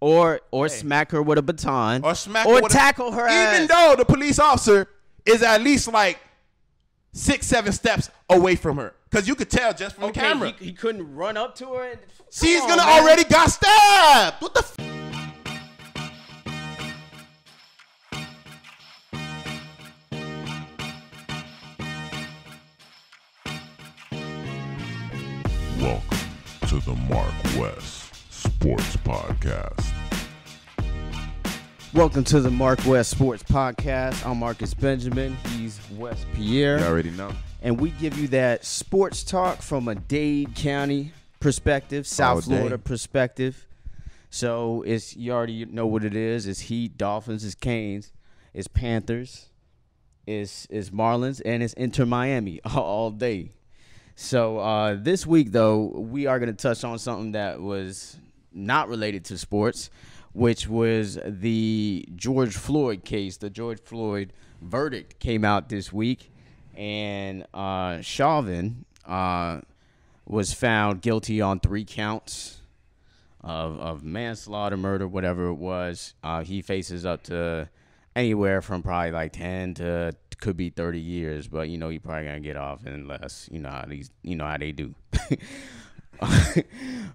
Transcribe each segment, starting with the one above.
or smack her with a baton, or tackle her ass. Even though the police officer is at least like 6-7 steps away from her, because you could tell just from the camera. He couldn't run up to her. She's gonna already got stabbed. What the? Welcome to the MarcWes Sports Podcast. Welcome to the MarcWes Sports Podcast. I'm Marcus Benjamin. He's Wes Pierre. You already know. And we give you that sports talk from a Dade County perspective, South Florida perspective. So you already know what it is. It's Heat, Dolphins, it's Canes, it's Panthers, it's Marlins, and it's Inter Miami all day. So this week, though, we are going to touch on something that was not related to sports, which was the George Floyd case. The George Floyd verdict came out this week, and Chauvin was found guilty on 3 counts of manslaughter, murder, whatever it was. He faces up to anywhere from probably like 10 to could be 30 years, but he probably gonna get off unless how they do.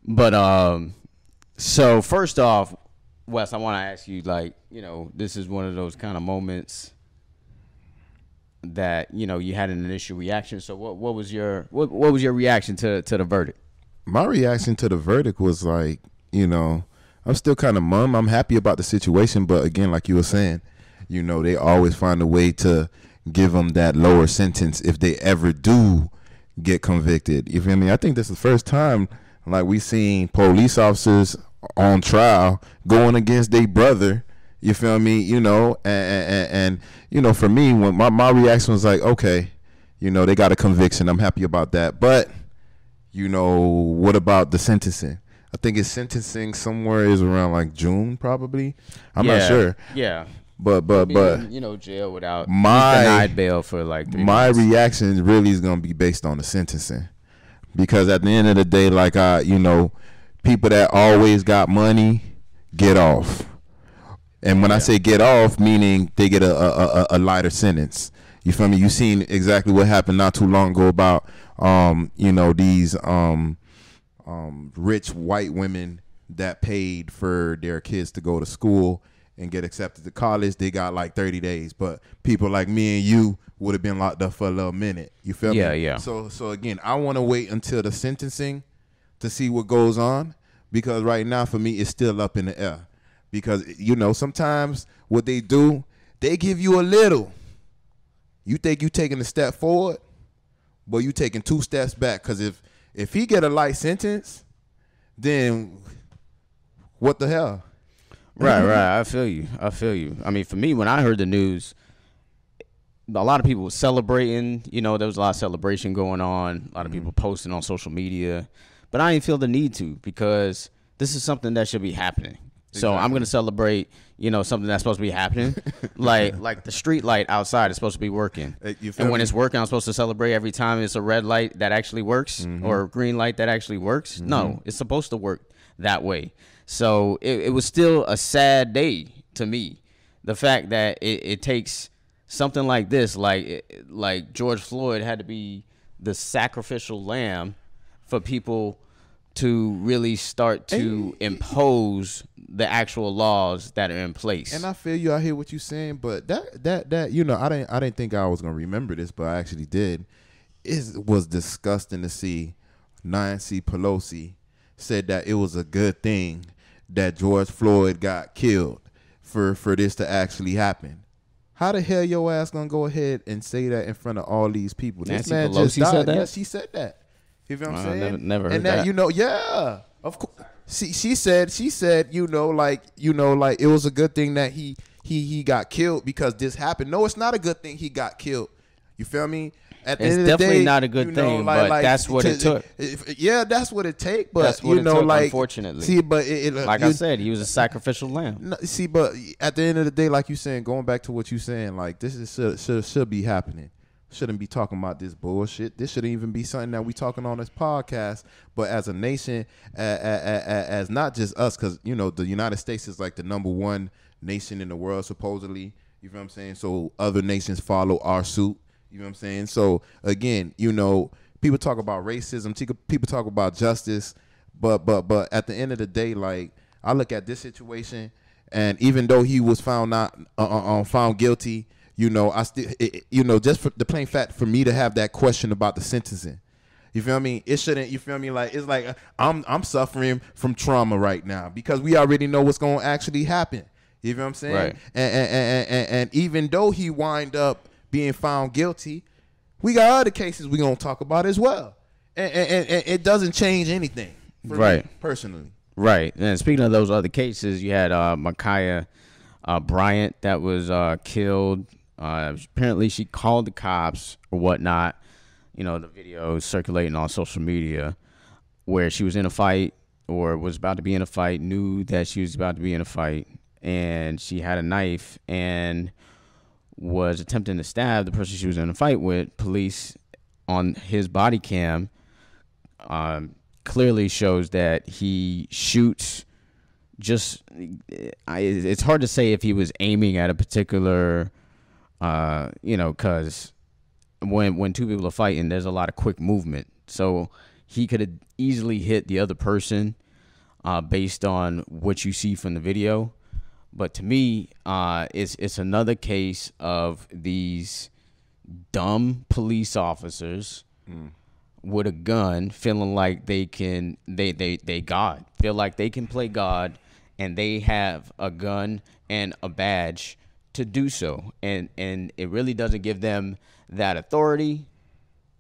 But so first off, Wes, I want to ask you, this is one of those kind of moments that you had an initial reaction. So what was your reaction to the verdict? My reaction to the verdict was I'm still kind of mum. I'm happy about the situation, but again, like you were saying, they always find a way to give them that lower sentence if they ever do get convicted. You feel me? I think this is the first time we seen police officers on trial going against their brother. You feel me? And for me, when my reaction was like, okay, they got a conviction. I'm happy about that. But what about the sentencing? I think his sentencing somewhere is around June, probably. I'm not sure. Yeah. But jail without denied bail for 3 months. My reaction really is gonna be based on the sentencing, because at the end of the day, people that always got money get off, and when I say get off, meaning they get a lighter sentence. You feel me? You seen exactly what happened not too long ago about these rich white women that paid for their kids to go to school and get accepted to college. They got 30 days, but people like me and you would have been locked up for a little minute. You feel me? Yeah. So again, I want to wait until the sentencing to see what goes on, because right now for me it's still up in the air. Because sometimes what they do, they give you a little. You think you taking a step forward, but you taking 2 steps back. Because if he get a light sentence, then what the hell? Right. I feel you. I mean, for me, when I heard the news, a lot of people were celebrating. There was a lot of celebration going on. A lot of people posting on social media. But I didn't feel the need to, because this is something that should be happening. Exactly. So I'm going to celebrate, something that's supposed to be happening. like the street light outside is supposed to be working. And when it's working, I'm supposed to celebrate every time it's a red light that actually works or a green light that actually works. No, it's supposed to work that way. So it was still a sad day to me. The fact that it takes something like this, like George Floyd had to be the sacrificial lamb for people to really start to impose the actual laws that are in place. And I feel you. I hear what you're saying, but that I didn't think I was gonna remember this, but I actually did. It was disgusting to see Nancy Pelosi said that it was a good thing that George Floyd got killed for this to actually happen. How the hell your ass gonna go ahead and say that in front of all these people? Nancy This man Pelosi just died. said that? Yes, she said that. You feel what I'm saying? Never heard and that. Yeah, of course. She said, it was a good thing that he got killed because this happened. No, it's not a good thing he got killed. You feel me? At the it's end of the definitely day, not a good thing, but that's what it took. Yeah, that's what it take. But that's what it took, unfortunately. See, but I said, he was a sacrificial lamb. See, but at the end of the day, like you saying, going back to what you saying, this is should be happening. shouldn't be talking about this bullshit. This shouldn't even be something that we talking on this podcast. But as a nation, as not just us, because, you know, the United States is like the #1 nation in the world, supposedly. You know what I'm saying? So other nations follow our suit. You know what I'm saying? So, again, you know, people talk about racism. People talk about justice. But at the end of the day, like, I look at this situation, and even though he was found guilty, you know, I still, you know, just for the plain fact for me to have that question about the sentencing, you feel me? It shouldn't. You feel me? Like, it's like I'm suffering from trauma right now because we already know what's going to actually happen. You know what I'm saying? Right. And even though he wind up being found guilty, we got other cases we're going to talk about as well. And it doesn't change anything for me personally. Right. And speaking of those other cases, you had Ma'Khia Bryant that was killed. Apparently she called the cops or whatnot. You know, the video circulating on social media where she was in a fight or was about to be in a fight, knew that she was about to be in a fight, and she had a knife and was attempting to stab the person she was in a fight with. Police on his body cam clearly shows that he shoots just it's hard to say if he was aiming at a particular you know, because when two people are fighting, there's a lot of quick movement, so he could have easily hit the other person based on what you see from the video. But to me, it's another case of these dumb police officers with a gun feeling like they can feel like they can play God, and they have a gun and a badge to do so, and it really doesn't give them that authority.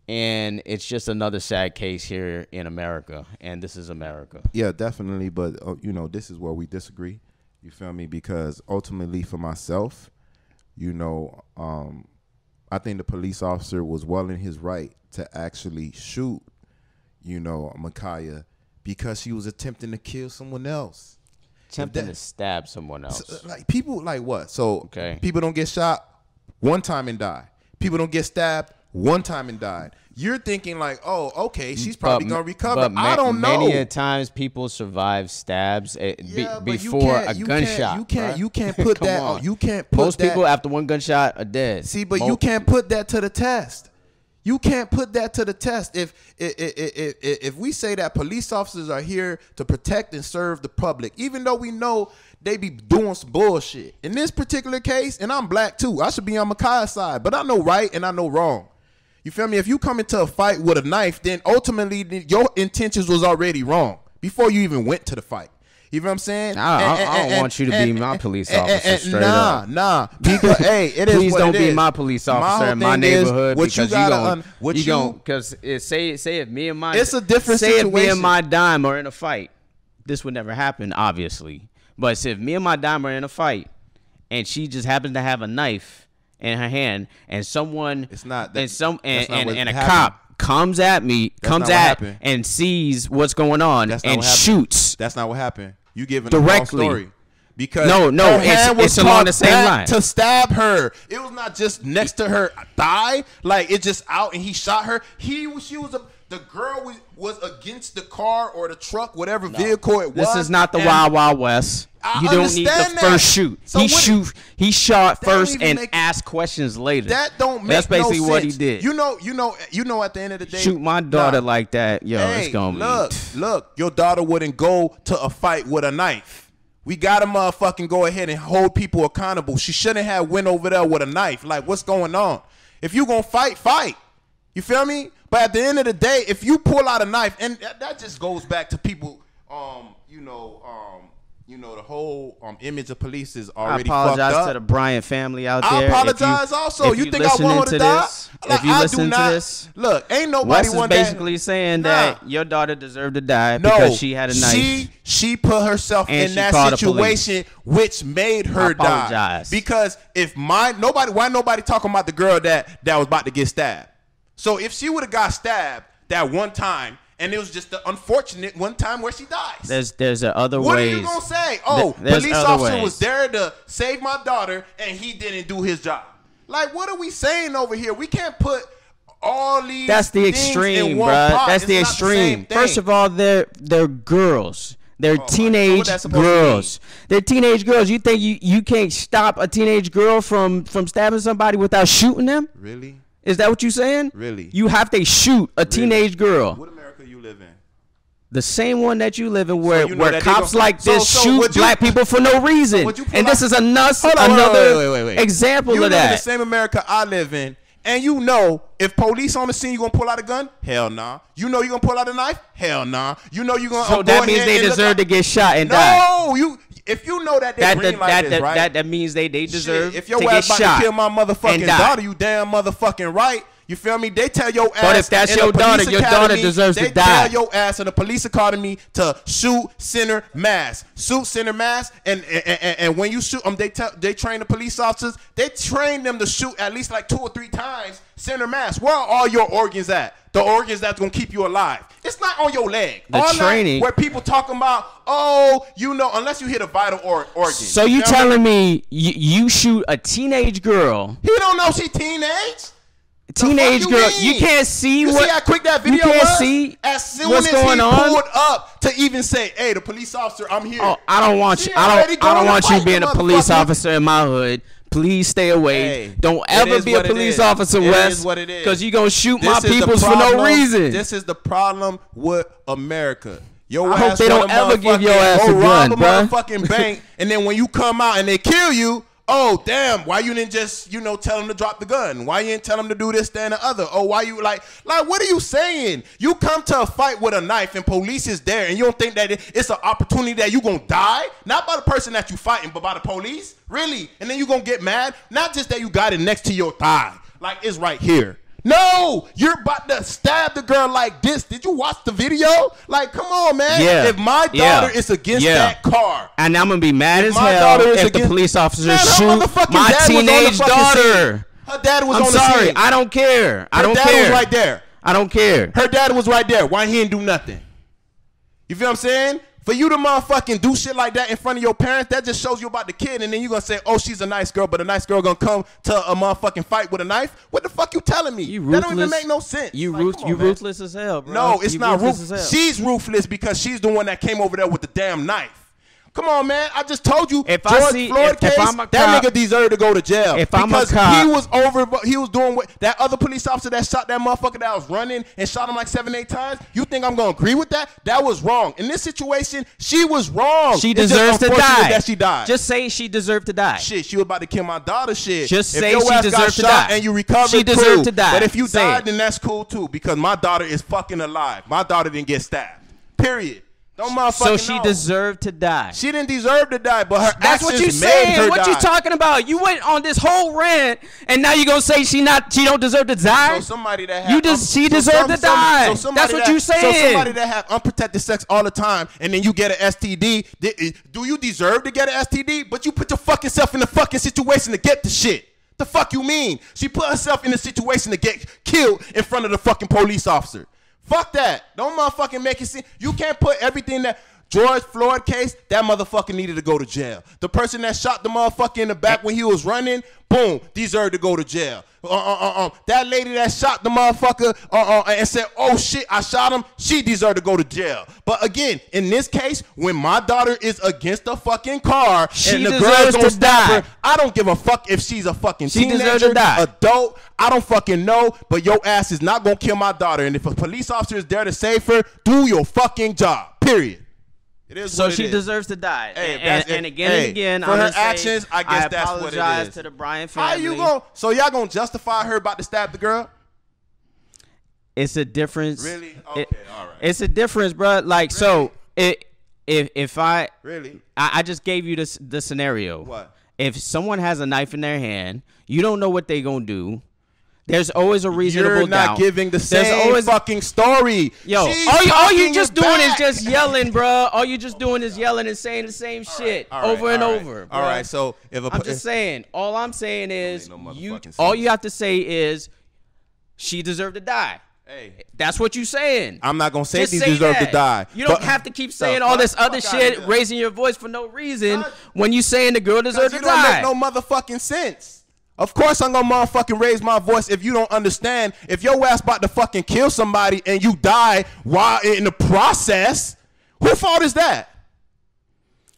And it's just another sad case here in America, and this is America. Yeah, definitely. But you know, this is where we disagree. You feel me? Because ultimately, for myself, you know, I think the police officer was well in his right to actually shoot, you know, Ma'Khia, because she was attempting to kill someone else. Attempting to stab someone else. So, like, people, like what? So people don't get shot one time and die. People don't get stabbed one time and died. You're thinking like, oh, okay, she's probably going to recover. I don't know. Many times people survive stabs before a gunshot. You can't put that. You can't put most people after one gunshot are dead. See, but you can't put that to the test. You can't put that to the test. If we say that police officers are here to protect and serve the public, even though we know they be doing some bullshit. In this particular case, and I'm black too, I should be on Ma'Khia's side, but I know right and I know wrong. You feel me? If you come into a fight with a knife, then ultimately your intentions was already wrong before you even went to the fight. You know what I'm saying? I don't want you to be my police officer straight up. Nah. Because, hey, it is Please what don't it be is. my police officer in my neighborhood, because say if me and my it's a different say situation. If me and my dime are in a fight, this would never happen, obviously. But if me and my dime are in a fight, and she just happens to have a knife in her hand, and someone and a cop comes at me, and sees what's going on and shoots. That's not what happened. You giving directly. A wrong story. Because no, it's along the same line. To stab her, it was not just next to her thigh, like it just out, and he shot her. The girl was against the car or the truck, whatever vehicle it was. This is not the Wild Wild West. You don't need the first shoot. So he shot first and asked questions later. That don't make That's basically no sense. What he did. You know. At the end of the day, shoot my daughter like that, yo. It's gonna look. Your daughter wouldn't go to a fight with a knife. We gotta motherfucking go ahead and hold people accountable. She shouldn't have went over there with a knife. Like, what's going on? If you gonna fight. You feel me? But at the end of the day, if you pull out a knife, and that just goes back to people, the whole image of police is already fucked up. I apologize to the Bryant family out there. I apologize also. You think I want her to die? If you listen to this, look, ain't nobody want that. Wes is basically saying that your daughter deserved to die because she had a knife. She put herself in that situation, which made her die. Because why nobody talking about the girl that was about to get stabbed? So if she would have got stabbed that one time, and it was just the unfortunate one time where she dies. There's other ways. What are you going to say? Oh, police officer was there to save my daughter, and he didn't do his job. Like, what are we saying over here? We can't put all these. That's the things extreme, in bro. one pot. That's It's the not extreme. same thing. First of all, they're girls. They're teenage what that's supposed to girls. They're teenage girls. You think you can't stop a teenage girl from stabbing somebody without shooting them? Really? Is that what you're saying? Really? You have to shoot a teenage girl. What America you live in? The same one that you live in, where you know that cops they like this so shoot would you- black people for no reason. would you pull And this out- is another wait. example You of live in the that. same America I live in, and you know if police on the scene, you gonna pull out a gun? Hell nah. You know you gonna pull out a knife? Hell nah. You know you gonna. So that means they deserve to get shot and die. No, if you know that they green like this, right? That means they deserve Shit, if your to get ass about shot to kill my motherfucking and die. daughter, you damn motherfucking right. You feel me? They tell your ass. But if that's in your the police daughter, your daughter academy, deserves to They die. tell your ass in the police academy to shoot, center, mass. Shoot, center, mass. And when you shoot them, they train the police officers. They train them to shoot at least like 2 or 3 times, center, mass. Where are all your organs at? The organs that's gonna keep you alive. It's not on your leg. The all training. that where people talking about, unless you hit a vital organ. So you telling me you shoot a teenage girl? He don't know she teenage. Teenage you girl, mean? you can't see You what see how quick that video you can't was? see as soon what's as going he on. pulled up to even say, "Hey, the police officer, I'm here." Oh, I don't want She you. I already don't. I don't going want to you fight being the a police motherfucker. officer in my hood. Please stay away. Hey, don't it ever is be a what it police is. officer, It Wes. is what it is. Because you gonna shoot This my is the peoples for problem. no reason. This is the problem with America. Your I hope ass they wanna don't ever give your ass go a rob gun, a bruh. motherfucking bank, and then when you come out and they kill you, oh damn, why you didn't just tell them to drop the gun? Why you didn't tell them to do this, that, and the other? Oh, why you like what are you saying? You come to a fight with a knife and police is there, and you don't think that it's an opportunity that you gonna die? Not by the person that you fighting, but by the police? Really? And then you gonna get mad? Not just that you got it next to your thigh, like it's right here. No, you're about to stab the girl like this. Did you watch the video? Like, come on, man. Yeah. If my daughter is against that car, and I'm gonna be mad as my hell daughter is if the against- police officers Man, her shoot motherfucking my dad was on the teenage fucking daughter. scene. Her dad was I'm on the sorry. scene. I don't care. I Her don't dad care. was right there. I don't care. Her dad was right there. Why he didn't do nothing? You feel what I'm saying? For you to motherfucking do shit like that in front of your parents, that just shows you about the kid, and then you gonna say, oh, she's a nice girl, but a nice girl gonna come to a motherfucking fight with a knife? What the fuck you telling me? That don't even make no sense. You Like, come on, man. ruthless as hell, bro. No, it's You not ruthless ruthless. as hell. She's ruthless because she's the one that came over there with the damn knife. Come on, man. I just told you, If I George see- Floyd if case, I'm a that cop- nigga deserved to go to jail. If I'm a because cop- he was doing what that other police officer that shot that motherfucker that was running and shot him like 7-8 times. You think I'm gonna agree with that? That was wrong. In this situation, she was wrong. She It's just deserves to unfortunate die. That she died. Just say she deserved to die. Shit, she was about to kill my daughter. Shit. Just if say your she ass got deserved to shot die. and you recovered, She deserved cool. to die. But if you Say died, it. then that's cool too because my daughter is fucking alive. My daughter didn't get stabbed. Period. Don't motherfucking So she know. deserved to die. She didn't deserve to die, but her That's what you actions made her saying. What die. you talking about? You went on this whole rant, and now you gonna say she don't deserve to die? So somebody that have she deserved to die. That's what you saying. So somebody that have unprotected sex all the time, and then you get an STD. Do you deserve to get an STD? But you put your fucking self in the fucking situation to get the shit. The fuck you mean? She put herself in a situation to get killed in front of the fucking police officer. Fuck that. Don't motherfucking make it seem. You can't put everything that George Floyd case, that motherfucker needed to go to jail. The person that shot the motherfucker in the back when he was running, boom, deserved to go to jail. That lady that shot the motherfucker and said, oh shit, I shot him, she deserved to go to jail. But again, in this case, when my daughter is against the fucking car and the girl's gonna stop her, I don't give a fuck if she's a fucking teenager, adult, I don't fucking know, but your ass is not gonna kill my daughter. And if a police officer is there to save her, do your fucking job, period. It is so what it she is. deserves to die. Hey, and again, for I'm her gonna say, actions, I guess that's what it apologize is. to the Bryant family. How you going? So y'all gonna justify her about to stab the girl? It's a difference. Really? Okay, all right. It's a difference, bro. Like, so if I really, I just gave you the scenario. What? If someone has a knife in their hand, you don't know what they gonna do. There's always a reasonable doubt. You're not giving the same fucking story. Yo, all you just doing is just yelling, bro. All you just doing is yelling and saying the same shit over and over. Bro. All right, so if I'm just saying, all I'm saying is sense. all you have to say is she deserved to die. Hey, that's what you saying. I'm not gonna say just these say deserve that. to die. You don't have to keep saying all this other shit, raising your voice for no reason when you saying the girl deserves to die. You don't make no motherfucking sense. Of course I'm gonna motherfucking raise my voice if you don't understand. If your ass about to fucking kill somebody and you die while in the process, who fault is that?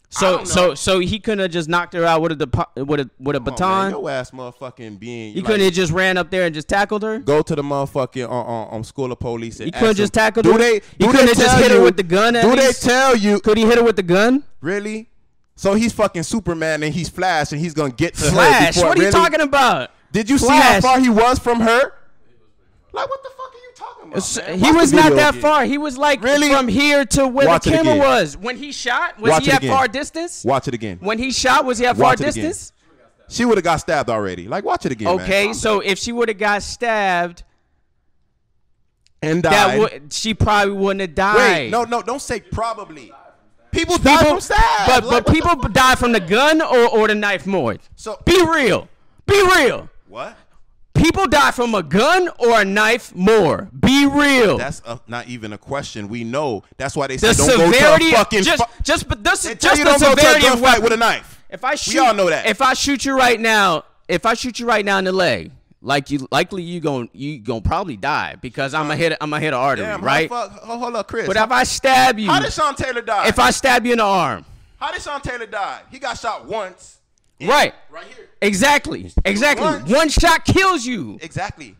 So he couldn't have just knocked her out with a baton. Your ass motherfucking being. He couldn't have just ran up there and just tackled her. Go to the motherfucking school of police. And he couldn't just tackled her. He couldn't have just hit her with the gun. Do they tell you? Could he hit her with the gun? Really? So he's fucking Superman and he's Flash and he's gonna get to Flash. her. What are you talking about? Did you see how far he was from her? Like what the fuck are you talking about? He was not that far. He was like from here to where the camera was. When he shot, was he at far distance? Watch it again. When he shot, was he at far distance? She would have got stabbed already. Like watch it again. Okay, man. so if she would have got stabbed and died, she probably wouldn't have died. Wait, no, don't say probably. People die from stabs. But people die from the gun or the knife more. So be real. Be real. What? People die from a gun or a knife more. Be real. That's not even a question. We know. That's why they say don't go to a fucking just the severity of fight with a knife. If I shoot, we all know that. If I shoot you right now in the leg, you gonna probably die because I'm gonna hit an artery, right? Hold up, Chris. But if I stab you, how did Sean Taylor die? If I stab you in the arm, how did Sean Taylor die? He got shot once. Right. Right here. Exactly. One shot kills you. Exactly.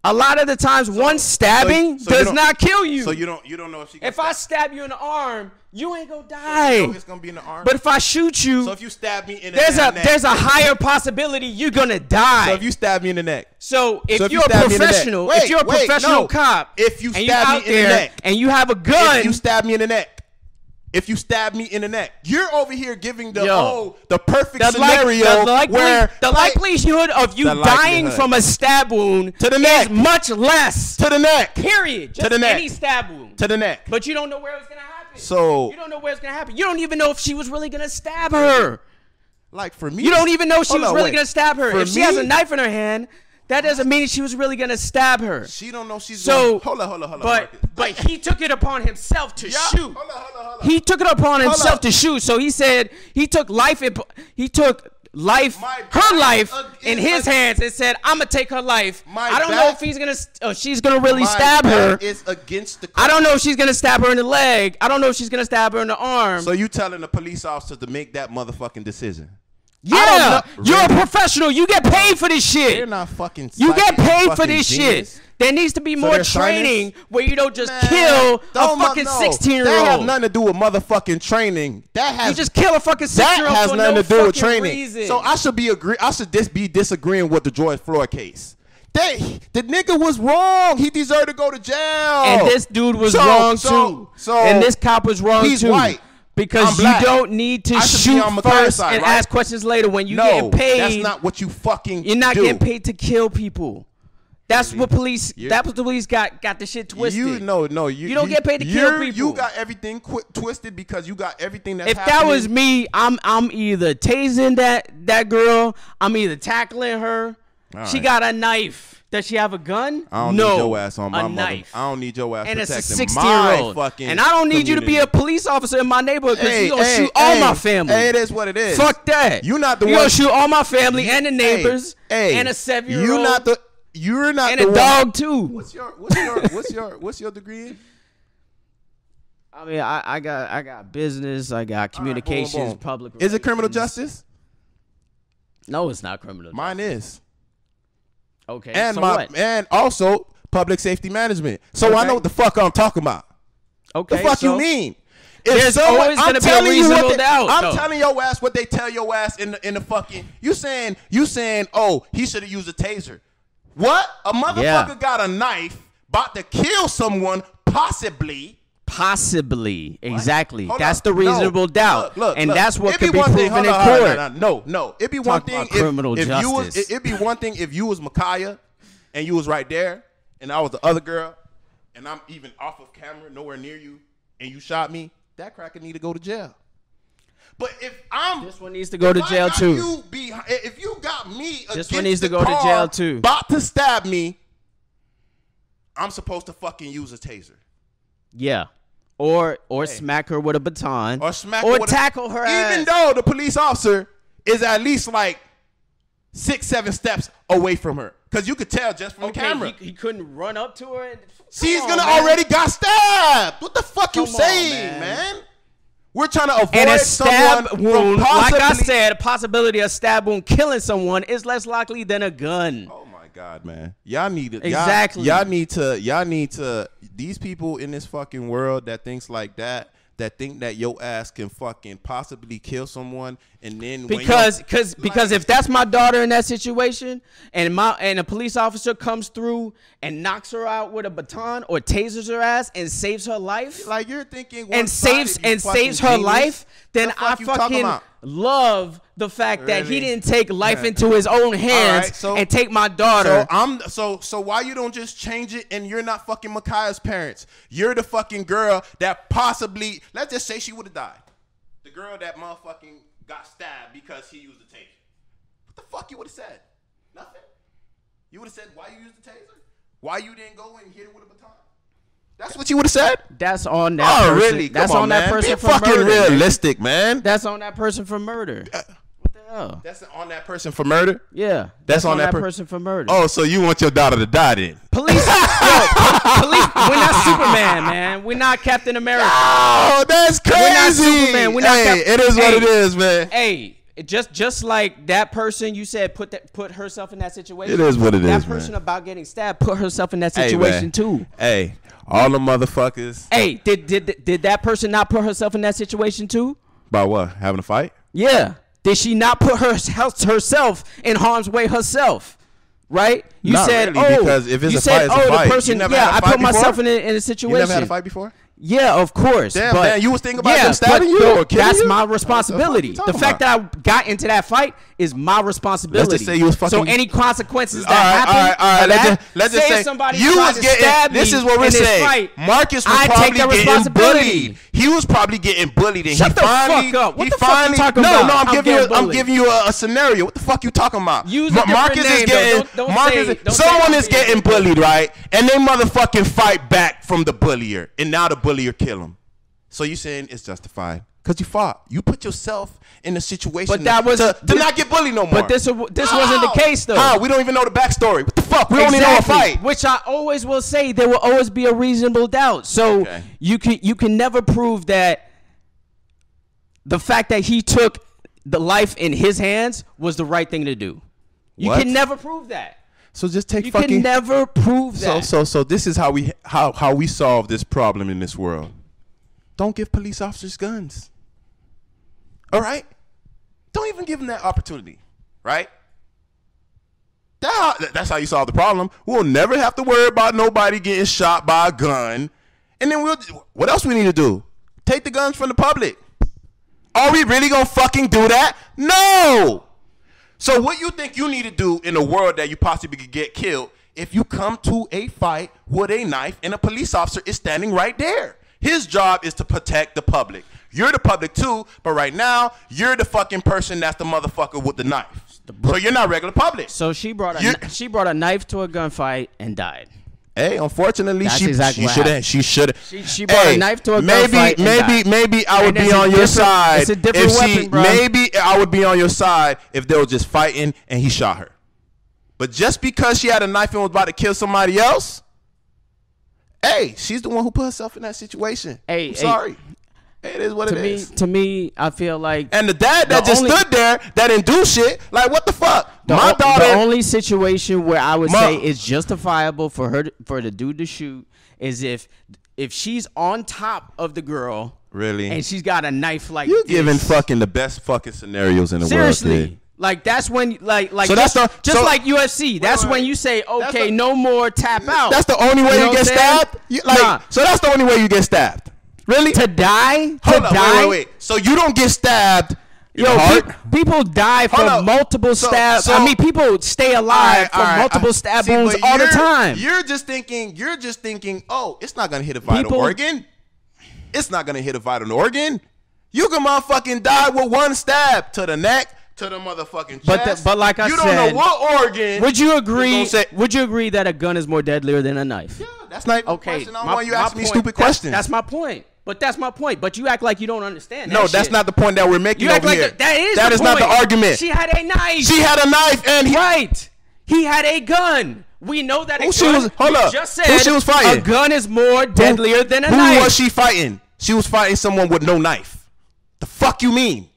A lot of the times, one stabbing does not kill you. So you don't know if she. If I stab you in the arm, you ain't gonna die. So it's gonna be in the arm. But if I shoot you, so if you stab me in the neck, there's a higher possibility you're gonna die. So if you stab me in the neck. So if you're a professional, if you're a professional cop, if you stab me in the neck, and you have a gun, if you stab me in the neck. If you stab me in the neck, you're over here giving the perfect scenario where the likelihood of you dying from a stab wound to the neck is much less. To the neck. Period. Just to the neck. Any stab wound. To the neck. But you don't know where it's gonna happen. So you don't know where it's gonna happen. You don't even know if she was really gonna stab her. Like for me, you don't even know she was really gonna stab her. If she has a knife in her hand, that doesn't mean she was really gonna stab her. She don't know she's gonna. Hold on. But he took it upon himself to shoot. Hold on. He took it upon himself to shoot. So he said he took life. He took her life in his hands and said, "I'm gonna take her life." I don't know if she's gonna really stab her. Is against the. I don't know if she's gonna stab her in the leg. I don't know if she's gonna stab her in the arm. So you telling the police officer to make that motherfucking decision? Yeah, you're a professional. You get paid for this shit. They're not fucking. You get paid for this shit. There needs to be more training where you don't just kill a fucking 16-year-old. That have nothing to do with motherfucking training. You just kill a fucking 6-year-old. That has nothing to do with training. Reason. So I should just be disagreeing with the George Floyd case. The nigga was wrong. He deserved to go to jail. And this dude was wrong too. And this cop was wrong too. He's white. Because you don't need to shoot first and ask questions later when you get paid. That's not what you fucking do. You're not getting paid to kill people. That's what police. That's what the police got the shit twisted. You don't get paid to kill people. You got everything twisted because you got everything that's happening. If that was me, I'm either tasing that girl. I'm either tackling her. She got a knife. Does she have a gun? I don't need your ass on my knife. I don't need your ass and protecting it's a 16-year-old. And I don't need you to be a police officer in my neighborhood because you're going to shoot all my family. Hey, it is what it is. Fuck that. You're not the one. You're going to shoot all my family and the neighbors and a 7-year-old. You're not and the a dog too. What's your degree in? I mean, I got business. I got communications, public relations. Is it criminal justice? No, it's not criminal justice. Mine is. Okay. And also public safety management. So I know what the fuck I'm talking about. Okay. The fuck you mean? There's always gonna be a reasonable doubt. I'm telling your ass what they tell your ass in the fucking. You saying? Oh, he should have used a taser. What? A motherfucker got a knife, about to kill someone, possibly. Exactly. That's the reasonable doubt. Look, and that's what could be proven in court. No. It'd be one thing if you was Micaiah and you was right there and I was the other girl and I'm even off of camera, nowhere near you, and you shot me, that cracker need to go to jail. But this one needs to go to jail too. If you got me this one needs to go to jail too. About to stab me, I'm supposed to fucking use a taser. Yeah. Or smack her with a baton. Or tackle her ass. Even though the police officer is at least like 6-7 steps away from her. Because you could tell just from the camera. He couldn't run up to her. She's going to already got stabbed. What the fuck you saying, man? We're trying to avoid and a stab wound, like I said, a possibility of stab wound killing someone is less likely than a gun. Oh my God, man! Y'all need to exactly. Y'all need to. These people in this fucking world that thinks like that think that your ass can fucking possibly kill someone, and then because if that's my daughter in that situation, and a police officer comes through and knocks her out with a baton or tasers her ass and saves her life, like you're thinking and saves her life, then I fucking love the fact that he didn't take life into his own hands and take my daughter. So why you don't just change it and you're not fucking Micaiah's parents? You're the fucking girl that possibly, let's just say she would have died. The girl that motherfucking got stabbed because he used the taser. What the fuck you would have said? Nothing? You would have said why you used the taser? Why you didn't go and hit it with a baton? That's what you would have said? That's on that person. Really? That's on that person for fucking murder. Realistic, man. That's on that person for murder. What the hell? That's on that person for murder? Yeah. That's on that person for murder. Oh, so you want your daughter to die then? Police, police, we're not Superman, man. We're not Captain America. Oh, that's crazy. We're not Superman. We're not it is what it is, man. Hey. Just like that person you said put herself in that situation. It is what it is, man. That person about getting stabbed put herself in that situation too. Hey, all the motherfuckers. Hey, did that person not put herself in that situation too? By what? Having a fight? Yeah. Did she not put herself in harm's way herself? Right? You not said, really, because if it's a fight, it's a fight. The person, I put myself in a situation. You never had a fight before? Yeah, of course. Damn, man, you was thinking about them stabbing you or killing that's you? my responsibility. The fact that I got into that fight is my responsibility. Let's just say you was fucking. So any consequences that happen, let's just say somebody you was getting. This is what we're saying. Marcus was probably getting bullied. He was probably getting bullied, and Shut the fuck up. What the fuck you talking about? No, I'm giving you a scenario. What the fuck you talking about? Use a different name. Someone is getting bullied, right? And they motherfucking fight back from the bullier, and now the bullier kill him. So you saying it's justified because you fought. You put yourself in a situation to not get bullied no more. But this wasn't the case though. How? We don't even know the backstory. What the fuck? We only know a fight. Which I always will say there will always be a reasonable doubt. So you can never prove that the fact that he took the life in his hands was the right thing to do. You can never prove that. So just take you can never prove that. So this is how we solve this problem in this world. Don't give police officers guns. All right? Don't even give them that opportunity. Right? That's how you solve the problem. We'll never have to worry about nobody getting shot by a gun. And then what else we need to do? Take the guns from the public. Are we really gonna fucking do that? No! So what you think you need to do in a world that you possibly could get killed if you come to a fight with a knife and a police officer is standing right there? His job is to protect the public. You're the public too, but right now, you're the fucking person that's the motherfucker with the knife. So you're not regular public. So she brought a knife to a gunfight and died. Hey, unfortunately, she should. She brought a knife to a gunfight. Maybe I would be on your side. It's a different weapon, bro. Maybe I would be on your side if they were just fighting and he shot her. But just because she had a knife and was about to kill somebody else, hey, she's the one who put herself in that situation. Hey, I'm sorry. It is what it is. To me, I feel like... And the dad that just stood there, that didn't do shit, like, what the fuck? My daughter... The only situation where I would say it's justifiable for the dude to shoot is if she's on top of the girl... Really? And she's got a knife like you giving fucking the best fucking scenarios in the world. Seriously. Like, that's when, like so that's just like UFC. That's when you say, okay, no more tap out. That's the only way you get stabbed? So that's the only way you get stabbed. Really? To die? Wait. So you don't get stabbed. People die from multiple stabs. I mean, people stay alive from multiple stab wounds all the time. You're just thinking, oh, it's not going to hit a vital organ. It's not going to hit a vital organ. You can motherfucking die with one stab to the neck, to the motherfucking chest. But like I said, you don't know what organ. Would you agree that a gun is more deadlier than a knife? Yeah, that's not even a question. I don't want you asking me stupid questions. That's my point. But that's my point. But you act like you don't understand. No, that's not the point that we're making. You act over like here. that is not the argument. She had a knife. She had a knife, and he had a gun. We know that. Hold up. Just said who she was fighting? A gun is more deadlier than a knife. Who was she fighting? She was fighting someone with no knife. The fuck you mean?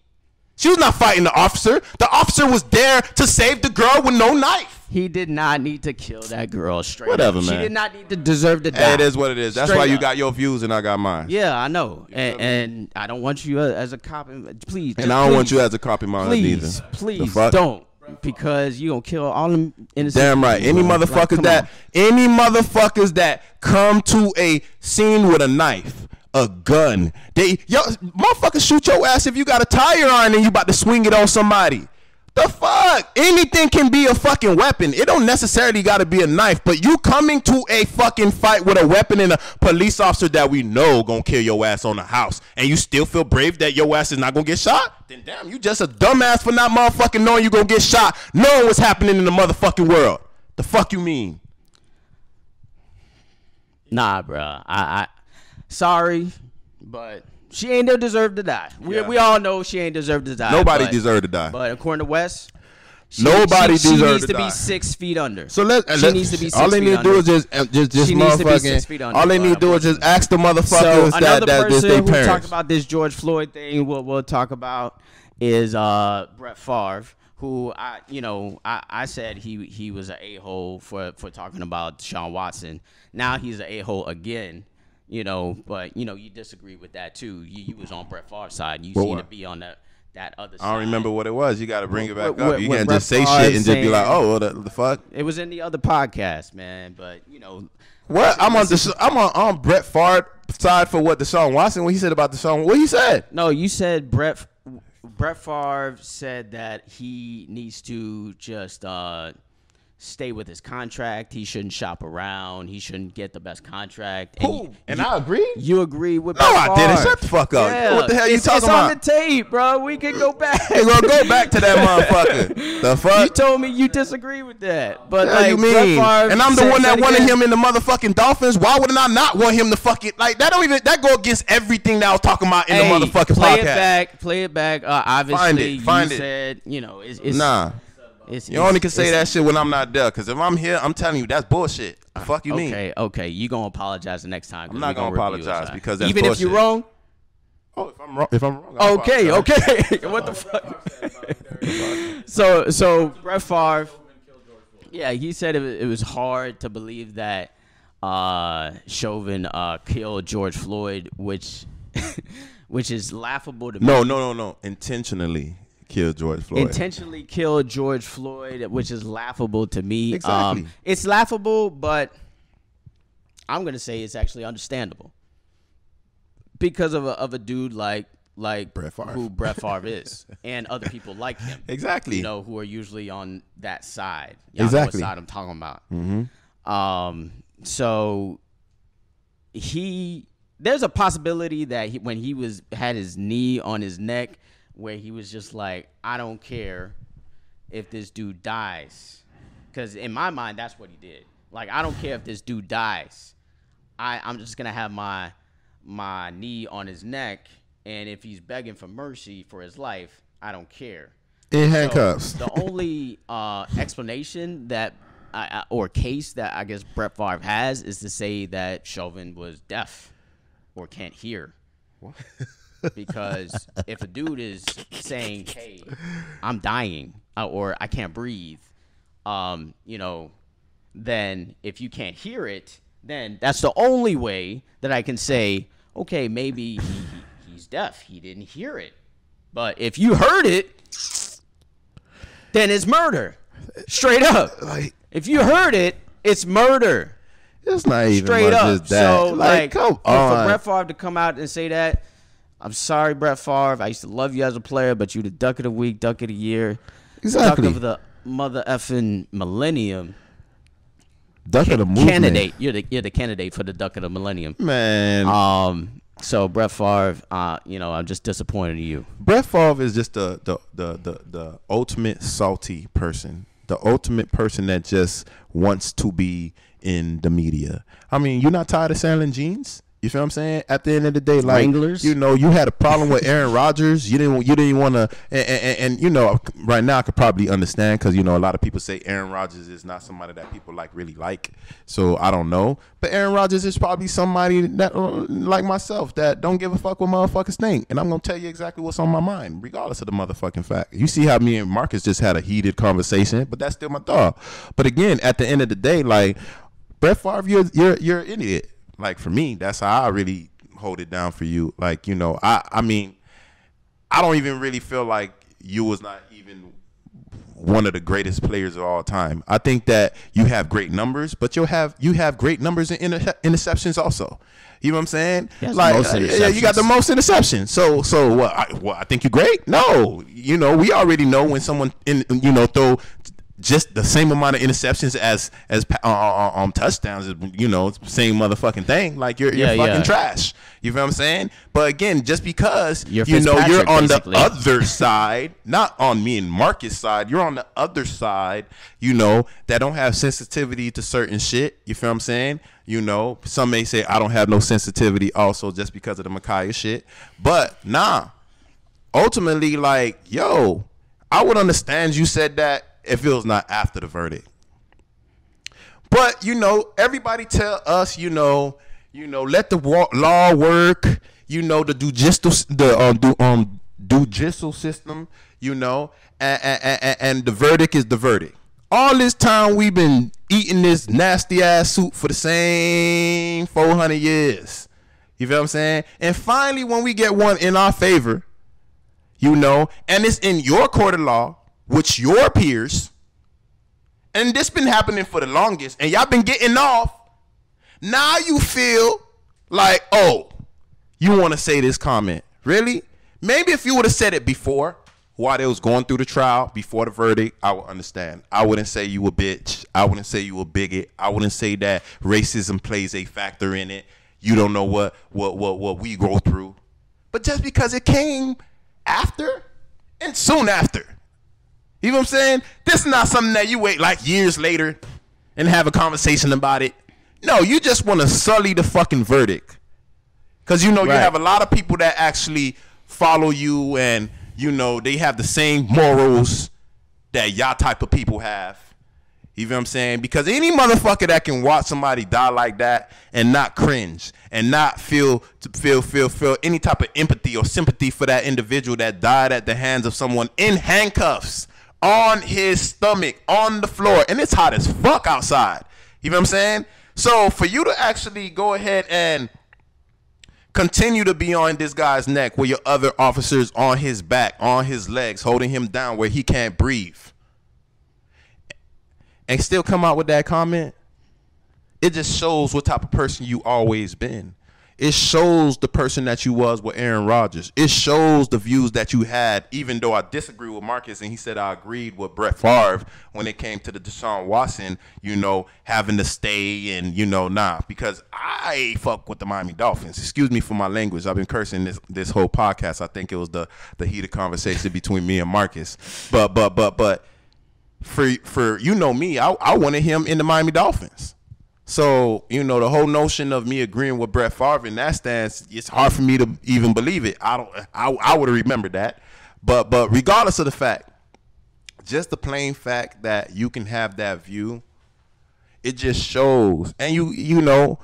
She was not fighting the officer. The officer was there to save the girl with no knife. He did not need to kill that girl straight Whatever, up. man. She did not need to deserve to die. Hey, it is what it is. That's Straight why you up. got your views and I got mine. Yeah, I know. And I don't want you as a cop. Please. And I don't want you as a copy mine either. Please don't. Because you gonna kill all them innocent. Damn right. Any motherfuckers that come to a scene with a knife, a gun, motherfuckers shoot your ass if you got a tire iron and you about to swing it on somebody. The fuck? Anything can be a fucking weapon. It don't necessarily got to be a knife, but you coming to a fucking fight with a weapon and a police officer that we know gonna kill your ass on the house, and you still feel brave that your ass is not gonna get shot? Then damn, you just a dumbass for not motherfucking knowing you gonna get shot, knowing what's happening in the motherfucking world. The fuck you mean? Nah, bro. I sorry, but she ain't no deserve to die. We all know she ain't deserve to die. Nobody deserved to die. But according to Wes, she needs to be 6 feet under. So she needs to be 6 feet under. All they need to do is just she needs to be 6 feet under. All they need to do is just ask the motherfuckers that this they who parents. talked about this George Floyd thing. What we'll talk about is Brett Favre, who I said he was an a-hole for talking about Deshaun Watson. Now he's an a-hole again. But you disagree with that too. You was on Brett Favre's side. You seem to be on that other side. I don't remember what it was. You got to bring it back up. You can't just say shit and just be like, "Oh, the fuck." It was in the other podcast, man. But what? I'm on Brett Favre's side for what Deshaun Watson. What he said about Deshaun? What he said? No, you said Brett Favre said that he needs to just stay with his contract. He shouldn't shop around. He shouldn't get the best contract. And I agree. You agree with No, Brett I didn't. Favre. Shut the fuck up. Yeah. What the hell you talking about? It's on the tape, bro. We can go back. Hey, gonna go back to that motherfucker. The fuck? You told me you disagree with that. But What you mean? Brett Favre And I'm the one that wanted again. him in the motherfucking Dolphins. Why would I not want him to fucking that go against everything that I was talking about in the motherfucking podcast. Play it back. Obviously, Find it. said it's Nah. You only can say that shit when I'm not there. Because if I'm here, I'm telling you, that's bullshit. The fuck you mean? Okay. You gonna apologize the next time? I'm not gonna apologize because that's even bullshit. if you're wrong. Oh, if I'm wrong. I'll Okay. apologize. What the fuck? So Brett Favre. Yeah, he said it was hard to believe that Chauvin killed George Floyd, which is laughable to me. No. Intentionally killed George Floyd. Intentionally killed George Floyd, which is laughable to me. Exactly. It's laughable, but I'm gonna say it's actually understandable because of a dude like Brett Favre. who Brett Favre is, and other people like him. Exactly. Who are usually on that side. Y'all Exactly. know what side I'm talking about. Mm-hmm. So there's a possibility that when he had his knee on his neck, where he was just like, I don't care if this dude dies. Because in my mind, that's what he did. Like, I don't care if this dude dies. I'm just going to have my knee on his neck, and if he's begging for mercy for his life, I don't care. In handcuffs. So the only explanation that or case that I guess Brett Favre has is to say that Chauvin was deaf or can't hear. What? Because if a dude is saying, "Hey, I'm dying," or "I can't breathe," then if you can't hear it, then that's the only way that I can say, okay, maybe he's deaf. He didn't hear it. But if you heard it, then it's murder. Straight up. Like, if you heard it, it's murder. it's not even Straight much up. as that. So, come for on. Brett Favre to come out and say that, I'm sorry, Brett Favre. I used to love you as a player, but you the duck of the week, duck of the year, Exactly. duck of the mother effing millennium. Duck of the movement. Candidate. You're the candidate for the duck of the millennium. Man. So Brett Favre, I'm just disappointed in you. Brett Favre is just the ultimate salty person. The ultimate person that just wants to be in the media. I mean, you're not tired of selling jeans? You feel what I'm saying? At the end of the day, like, Wranglers? you know, you had a problem with Aaron Rodgers. You didn't want to, and you know, right now I could probably understand because, you know, a lot of people say Aaron Rodgers is not somebody that people really like. So I don't know. But Aaron Rodgers is probably somebody that, like myself, that don't give a fuck what motherfuckers think. And I'm going to tell you exactly what's on my mind, regardless of the motherfucking fact. You see how me and Marcus just had a heated conversation, but that's still my dog. But again, at the end of the day, like, Brett Favre, you're an idiot. Like, for me, that's how I really hold it down for you. Like, you know, I mean, I don't even really feel like you was not even one of the greatest players of all time. I think that you have great numbers, but you have great numbers in interceptions also. You know what I'm saying? Like, yeah, you got the most interceptions. So what? I think you're great? No, you know, we already know when someone throw just the same amount of interceptions as touchdowns, you know, same motherfucking thing. Like, you're fucking trash. You feel what I'm saying? But again, just because you're on basically the other side, not on me and Marcus' side, you're on the other side, you know, that don't have sensitivity to certain shit. You feel what I'm saying? You know, some may say I don't have no sensitivity also just because of the Micaiah shit. But nah, ultimately, like, yo, I would understand you said that if it was not after the verdict. But, you know, everybody tell us, you know, let the law work, you know, the judicial system, you know, and the verdict is the verdict. All this time we've been eating this nasty ass soup for the same 400 years. You feel what I'm saying? And finally, when we get one in our favor, you know, and it's in your court of law, with your peers, and this been happening for the longest, and y'all been getting off. Now you feel like, oh, you want to say this comment. Really? Maybe if you would have said it before, while they was going through the trial, before the verdict, I would understand. I wouldn't say you a bitch. I wouldn't say you a bigot. I wouldn't say that racism plays a factor in it. You don't know what we go through. But just because it came after and soon after, you know what I'm saying? This is not something that you wait like years later and have a conversation about it. No, you just want to sully the fucking verdict. Because, you know, you have a lot of people that actually follow you and, you know, they have the same morals that y'all type of people have. You know what I'm saying? Because any motherfucker that can watch somebody die like that and not cringe and not feel any type of empathy or sympathy for that individual that died at the hands of someone in handcuffs, on his stomach, on the floor, and it's hot as fuck outside. You know what I'm saying? So for you to actually go ahead and continue to be on this guy's neck with your other officers on his back, on his legs, holding him down where he can't breathe, and still come out with that comment, it just shows what type of person you always been. It shows the person that you was with Aaron Rodgers. It shows the views that you had, even though I disagree with Marcus, and he said I agreed with Brett Favre when it came to the Deshaun Watson, you know, having to stay and, you know, because I fuck with the Miami Dolphins. Excuse me for my language. I've been cursing this whole podcast. I think it was the heated conversation between me and Marcus. But for you know me, I wanted him in the Miami Dolphins. So, you know, the whole notion of me agreeing with Brett Favre in that stance, it's hard for me to even believe it. I would have remembered that. But regardless of the fact, just the plain fact that you can have that view, it just shows. And you know,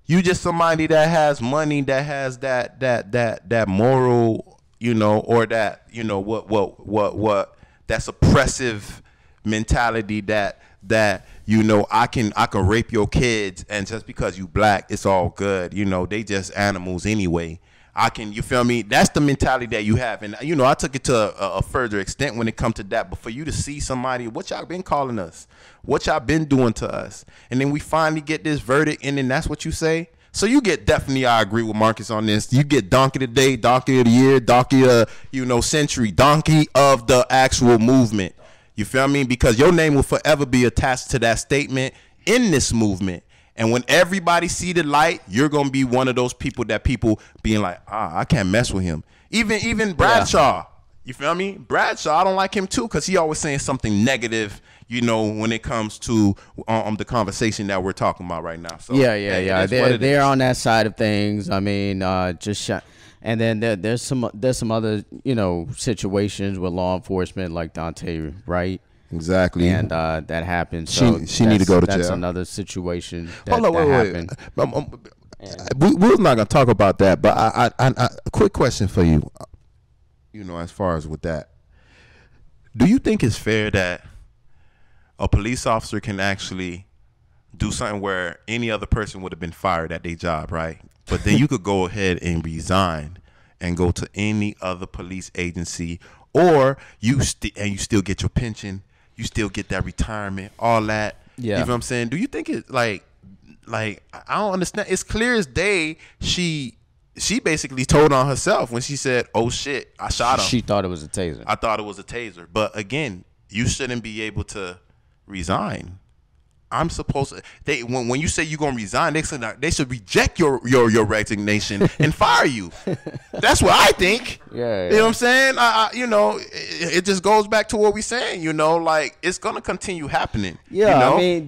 you just somebody that has money, that has that moral, you know, or that, you know, what that suppressive mentality that you know, I can rape your kids, and just because you black, it's all good. You know, they just animals anyway. You feel me? That's the mentality that you have. And, you know, I took it to a further extent when it comes to that. But for you to see somebody, what y'all been calling us, what y'all been doing to us, and then we finally get this verdict, and then that's what you say. So you get definitely, I agree with Marcus on this. You get donkey of the day, donkey of the year, donkey of, you know, century, donkey of the actual movement. You feel me? Because your name will forever be attached to that statement in this movement. And when everybody see the light, you're going to be one of those people that people being like, I can't mess with him. Even Bradshaw, You feel me? Bradshaw, I don't like him too because he always saying something negative, you know, when it comes to the conversation that we're talking about right now. So yeah. They're on that side of things. I mean, and then there's some other, you know, situations with law enforcement like Dante, right? Exactly. And that happened. So she need to go to jail. That's another situation that, Hold on, happened. We're not gonna talk about that, but I a quick question for you. You know, as far as with that, do you think it's fair that a police officer can actually do something where any other person would have been fired at their job, right? But then you could go ahead and resign and go to any other police agency, or you still get your pension, you still get that retirement, all that. Yeah. You know what I'm saying? Do you think it's like I don't understand. It's clear as day she basically told on herself when she said, "Oh shit, I shot him." She thought it was a taser. I thought it was a taser. But again, you shouldn't be able to resign. I'm supposed to. When you say you're gonna resign, they should reject your resignation and fire you. That's what I think. Yeah. You know what I'm saying? You know, it just goes back to what we're saying. You know, like it's gonna continue happening. Yeah, you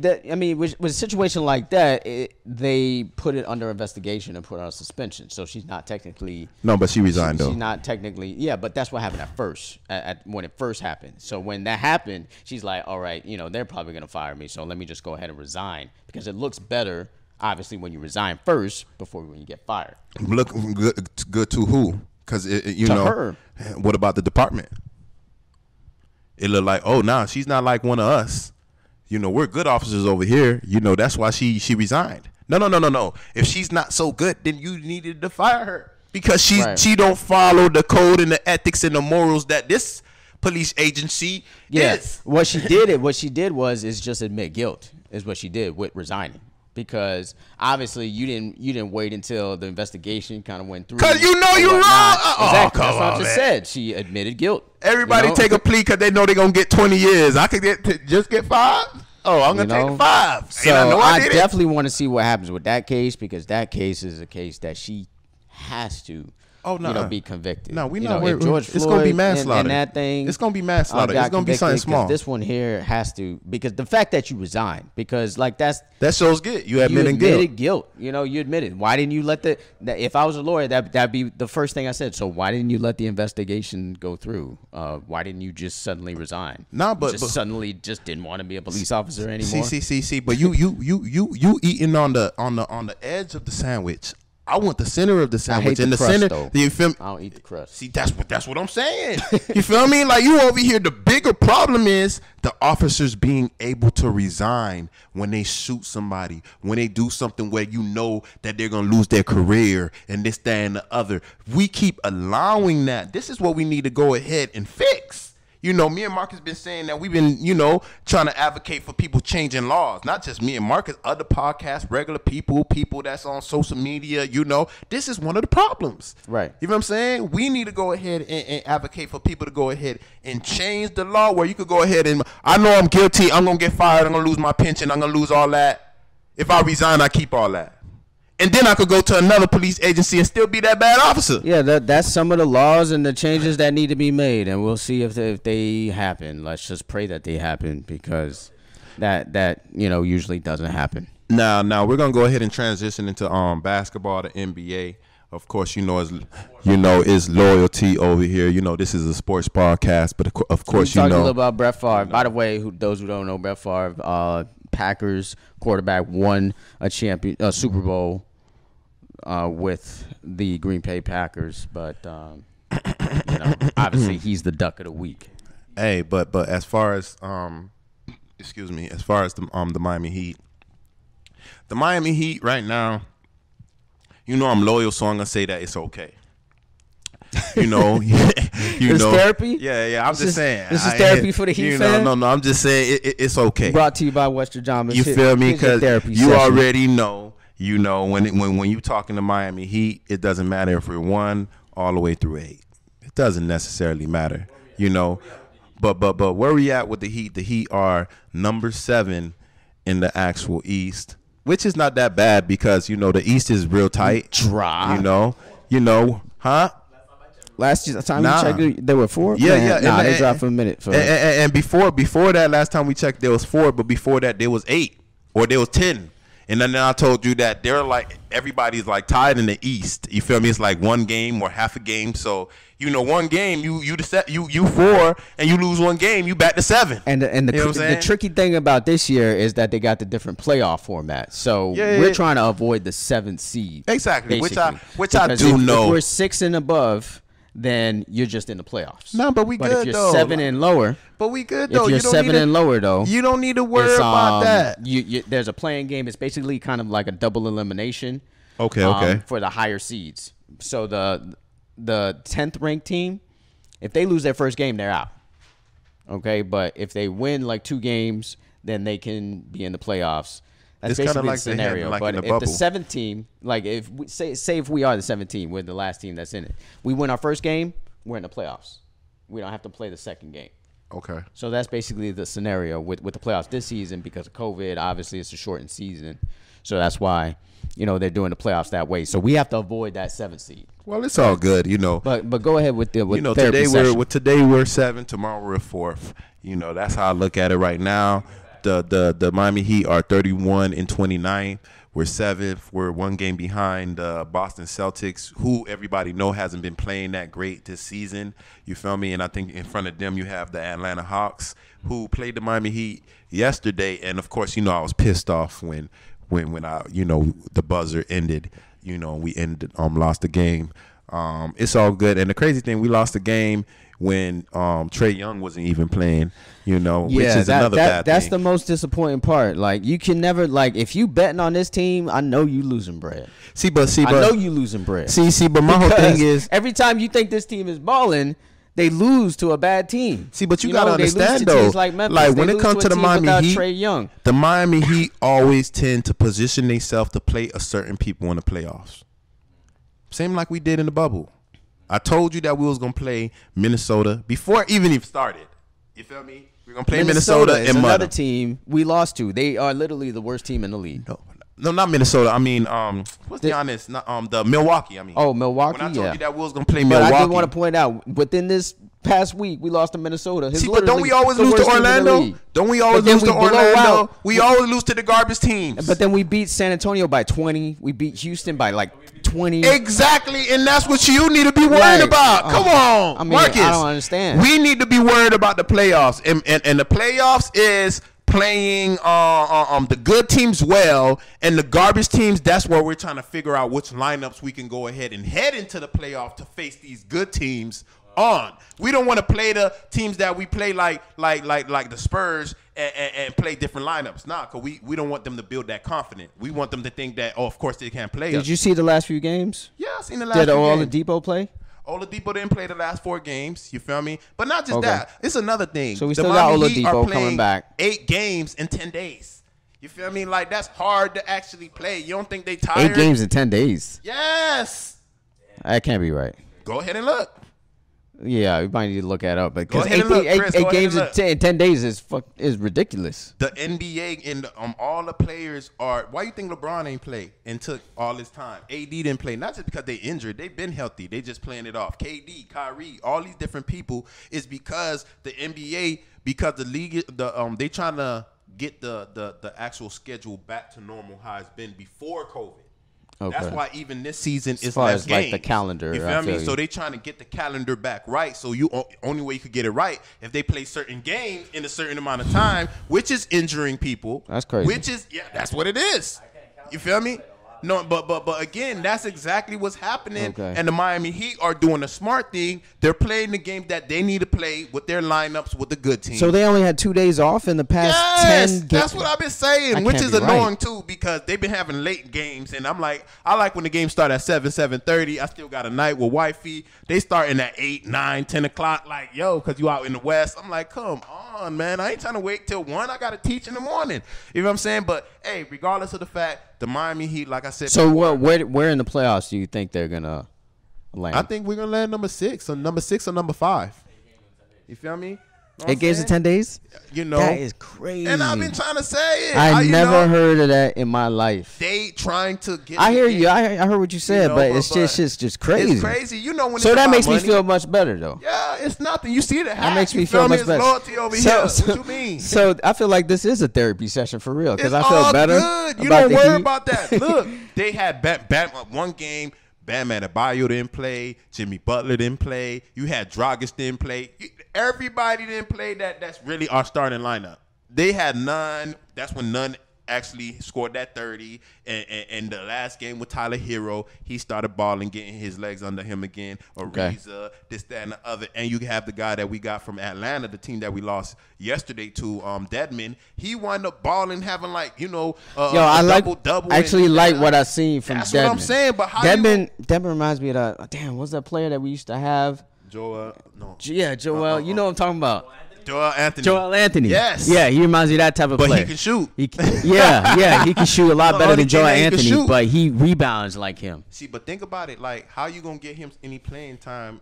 know? I mean, with a situation like that, they put it under investigation and put her on suspension. So she's not technically. No, but she resigned though. She's not technically. Yeah, but that's what happened at first. When it first happened. So when that happened, she's like, all right, you know, they're probably gonna fire me. So let me just go ahead and resign, because it looks better, obviously, when you resign first before when you get fired. Look good to who? Because you know, her. What about the department? It looked like, oh, nah, she's not like one of us. You know, we're good officers over here. You know, that's why she resigned. No. If she's not so good, then you needed to fire her because she don't follow the code and the ethics and the morals that this police agency is. What she did was just admit guilt. Is what she did with resigning, because obviously you didn't wait until the investigation kind of went through. Cause you know you're wrong. Exactly. That's what I just said. She admitted guilt. Everybody take a plea because they know they're gonna get 20 years. I could just get 5. Oh, I'm gonna take 5. So I definitely want to see what happens with that case, because that case is a case that she has to. Be convicted. No, we know George Floyd, it's gonna be manslaughter. And that thing, it's gonna be manslaughter. It's gonna be something small. This one here has to, because the fact that you resigned, because like that shows good. You admitted guilt. You know, you admitted. Why didn't you let if I was a lawyer, that'd be the first thing I said. So why didn't you let the investigation go through? Why didn't you just suddenly resign? But suddenly just didn't want to be a police officer anymore. See. But you eating on the edge of the sandwich. I want the center of the sandwich. I hate the crust, center. Though. You feel me? I don't eat the crust. See, that's what I'm saying. You feel me? Like, you over here, the bigger problem is the officers being able to resign when they shoot somebody, when they do something where you know that they're going to lose their career and this, that, and the other. We keep allowing that. This is what we need to go ahead and fix. You know, me and Mark has been saying that we've been, you know, trying to advocate for people changing laws. Not just me and Marcus, other podcasts, regular people that's on social media, you know. This is one of the problems. Right. You know what I'm saying? We need to go ahead and advocate for people to go ahead and change the law where you could go ahead and, I know I'm guilty, I'm going to get fired, I'm going to lose my pension, I'm going to lose all that. If I resign, I keep all that. And then I could go to another police agency and still be that bad officer. Yeah, that's some of the laws and the changes that need to be made, and we'll see if they happen. Let's just pray that they happen, because that usually doesn't happen. Now we're gonna go ahead and transition into basketball, the NBA. Of course, is loyalty over here. You know, this is a sports podcast, but of course, talking a little about Brett Favre. By the way, those who don't know, Brett Favre, Packers quarterback, won a Super Bowl with the Green Bay Packers, but obviously he's the duck of the week. Hey, but as far as as far as the Miami Heat right now, you know I'm loyal, so I'm gonna say that it's okay. You know, therapy. Yeah. I'm just saying. This is therapy for the Heat fan. No. I'm just saying it's okay. Brought to you by Westradamus. You feel me? Because you already know. You know, when you talking to Miami Heat, it doesn't matter if we're 1 all the way through 8. It doesn't necessarily matter. You know, but where we at with the Heat? The Heat are number 7 in the actual East, which is not that bad because the East is real tight. Dry. You know, huh? Last time you checked, there were 4. Yeah. They dropped for a minute. And before that, last time we checked, there was 4. But before that, there was 8 or there was 10. And then I told you that they're like everybody's like tied in the East. You feel me? It's like one game or half a game. So one game you 4 and you lose one game, you back to 7. And the tricky thing about this year is that they got the different playoff format. So we're trying to avoid the 7th seed. Exactly, basically. which I do know. If we're 6 and above, then you're just in the playoffs. No, but good if you're 7 and lower. But we good though. If you're 7 and lower though, you don't need to worry about that. There's a playing game. It's basically kind of like a double elimination. Okay. For the higher seeds. So the 10th ranked team, if they lose their first game, they're out. Okay, but if they win like 2 games, then they can be in the playoffs. That's it's basically like the scenario. Like but if the 7th team, like if we say if we are the 7th team, we're the last team that's in it. We win our first game, we're in the playoffs. We don't have to play the second game. Okay. So that's basically the scenario with the playoffs this season because of COVID. Obviously, it's a shortened season, so that's why they're doing the playoffs that way. So we have to avoid that 7th seed. Well, it's all good, But go ahead with today we're 7, tomorrow we're 4th. That's how I look at it right now. The Miami Heat are 31-29. We're 7th. We're 1 game behind Boston Celtics, who everybody know hasn't been playing that great this season. You feel me? And I think in front of them you have the Atlanta Hawks, who played the Miami Heat yesterday. And of course, I was pissed off when I the buzzer ended. We lost the game. It's all good. And the crazy thing, we lost the game when Trae Young wasn't even playing, which is another bad thing. That's the most disappointing part. Like, you can never, if you betting on this team, I know you losing bread. I know you losing bread. But my whole thing is, every time you think this team is balling, they lose to a bad team. See, but you gotta understand though, like when it comes to the Miami Heat, Trae Young, the Miami Heat always tend to position themselves to play a certain people in the playoffs. Same like we did in the bubble. I told you that we was gonna play Minnesota before it even started. You feel me? We're gonna play Minnesota and another team we lost to. They are literally the worst team in the league. No, not Minnesota. I mean, the Milwaukee. Milwaukee. When I told you that we was gonna play Milwaukee, I did want to point out within this past week we lost to Minnesota. But don't we always lose to Orlando? Don't we always lose to Orlando? We always lose to the garbage teams. But then we beat San Antonio by 20. We beat Houston by 20. Exactly, and that's what you need to be worried about. Come on, Marcus. I don't understand. We need to be worried about the playoffs, and the playoffs is playing the good teams well, and the garbage teams. That's where we're trying to figure out which lineups we can go ahead and head into the playoff to face these good teams. We don't want to play the teams that we play like the Spurs and play different lineups. Nah, because we don't want them to build that confidence. We want them to think that, of course they can't play. Did you see the last few games? Yeah, I seen the last few games. Did Oladipo play? Oladipo didn't play the last 4 games. You feel me? But not just that. It's another thing. So we still got Oladipo coming back. 8 games in 10 days. You feel me? That's hard to actually play. You don't think they tired? 8 games in 10 days. Yes. That can't be right. Go ahead and look. Yeah, we might need to look that up. Because 8 games in 10 days is ridiculous. The NBA and all the players are. Why you think LeBron ain't play and took all his time? AD didn't play, not just because they injured. They've been healthy. They just playing it off. KD, Kyrie, all these different people is because the NBA, because the league, they trying to get the actual schedule back to normal how it's been before COVID. Okay. That's why even this season is less games. The calendar. You feel me? So they trying to get the calendar back right. So only way you could get it right if they play certain games in a certain amount of time, which is injuring people. That's crazy. That's what it is. You feel me? No, but again, that's exactly what's happening. Okay. And the Miami Heat are doing a smart thing. They're playing the game that they need to play with their lineups with the good team. So they only had 2 days off in the past 10 games. That's what I've been saying, which is annoying too, because they've been having late games, and I like when the game start at 7:30. I still got a night with wifey. They starting at 8, 9, 10 o'clock. Like, yo, because you out in the West. I'm like, come on, man. I ain't trying to wait till 1. I got to teach in the morning. You know what I'm saying? But hey, regardless of the fact, the Miami Heat, like I said. So where in the playoffs do you think they're gonna land? I think we're gonna land number 6 or number 5. You feel me? 8 games in 10 days? You know, that is crazy. And I've been trying to say it. I never heard of that in my life. They trying to get. I hear you. I heard what you said, but it's just crazy. It's crazy. You know when. So that makes money, me feel much better, though. Yeah, it's nothing. You see the hat. That makes me feel much better. Loyalty over here. What you mean? So I feel like this is a therapy session for real because I feel all better. Good. You don't worry about that. Look, they had one game. Bam Adebayo didn't play. Jimmy Butler didn't play. You had Dragic didn't play. Everybody didn't play. That's really our starting lineup. They had none. That's when none actually scored that 30. And the last game with Tyler Herro, he started balling, getting his legs under him again. Ariza, this, that, and the other. And you have the guy that we got from Atlanta, the team that we lost yesterday to, Dedmon. He wound up balling, having double. I actually like what I seen from Dedmon. That's what I'm saying. But how Dedmon reminds me of that. Damn, what's that player that we used to have? Joel. You know what I'm talking about. Joel Anthony. Yes. Yeah, he reminds me of that type of player. But he can shoot. He can shoot a lot better than Joel Anthony, but he rebounds like him. See, but think about it. Like, how you going to get him any playing time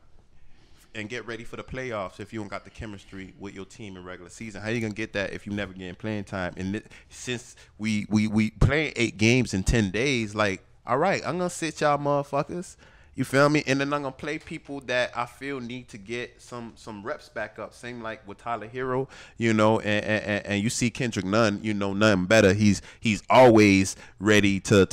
and get ready for the playoffs if you don't got the chemistry with your team in regular season? How you going to get that if you never getting playing time? And since we playing 8 games in 10 days, like, all right, I'm going to sit y'all motherfuckers. You feel me? And then I'm going to play people that I feel need to get some reps back up. Same like with Tyler Herro, you know, and you see Kendrick Nunn, you know, nothing better. He's always ready to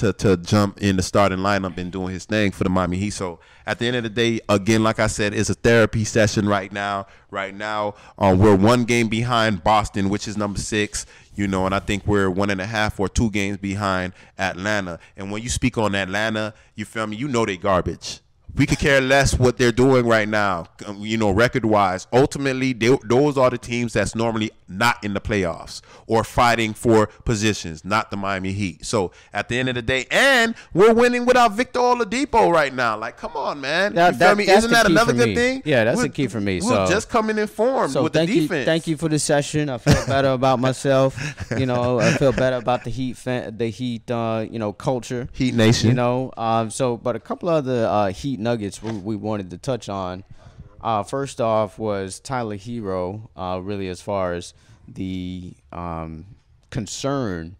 jump in the starting lineup and doing his thing for the Miami Heat. So at the end of the day, again, like I said, it's a therapy session right now. We're 1 game behind Boston, which is number 6. You know, and I think we're 1.5 or 2 games behind Atlanta. And when you speak on Atlanta, you feel me? You know they garbage. We could care less what they're doing right now, you know, record-wise. Ultimately, those are the teams that's normally not in the playoffs or fighting for positions, not the Miami Heat. So, at the end of the day, and we're winning without Victor Oladipo right now. Like, come on, man. You feel me? Isn't that another good thing? Yeah, that's the key for me. We're just coming in form with the defense. Thank you for the session. I feel better about myself. You know, I feel better about the Heat, culture. Heat Nation. You know, but a couple other Heat nuggets we wanted to touch on. First off was Tyler Herro, really as far as the concern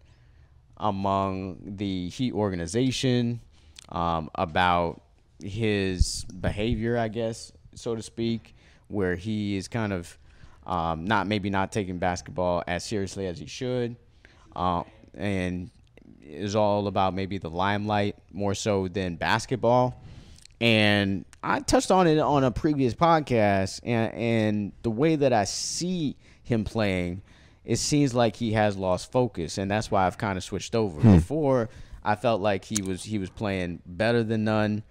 among the Heat organization about his behavior, I guess, so to speak, where he is kind of not taking basketball as seriously as he should, and is all about maybe the limelight more so than basketball. And I touched on it on a previous podcast, and the way that I see him playing, it seems like he has lost focus, and that's why I've kind of switched over. Before, I felt like he was playing better than none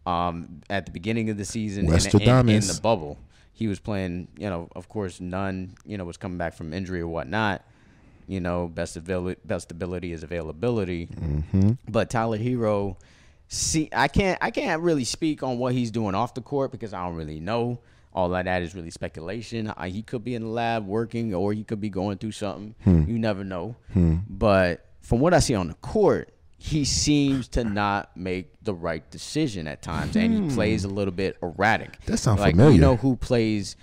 at the beginning of the season in the bubble. He was playing, you know, of course, none, you know, was coming back from injury or whatnot. You know, best ability is availability. Mm-hmm. But Tyler Herro, I can't really speak on what he's doing off the court because I don't really know. All of that is really speculation. He could be in the lab working, or he could be going through something. You never know. But from what I see on the court, he seems to not make the right decision at times, and he plays a little bit erratic. That sounds familiar. You know who plays,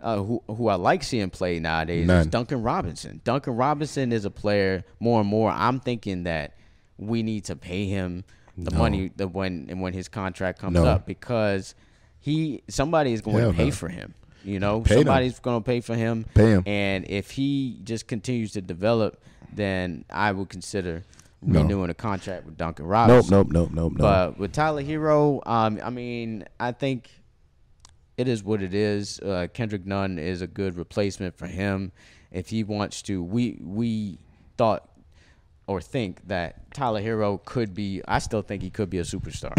who I like seeing play nowadays is Duncan Robinson. Duncan Robinson is a player more and more. I'm thinking that we need to pay him the money when his contract comes up, because somebody is going to pay for him. You know, somebody's going to pay for him. Pay him. And if he just continues to develop, then I would consider renewing a contract with Duncan Robinson. Nope. But with Tyler Herro, I mean, I think it is what it is. Kendrick Nunn is a good replacement for him if he wants to. We thought or think that Tyler Herro could be. I still think he could be a superstar.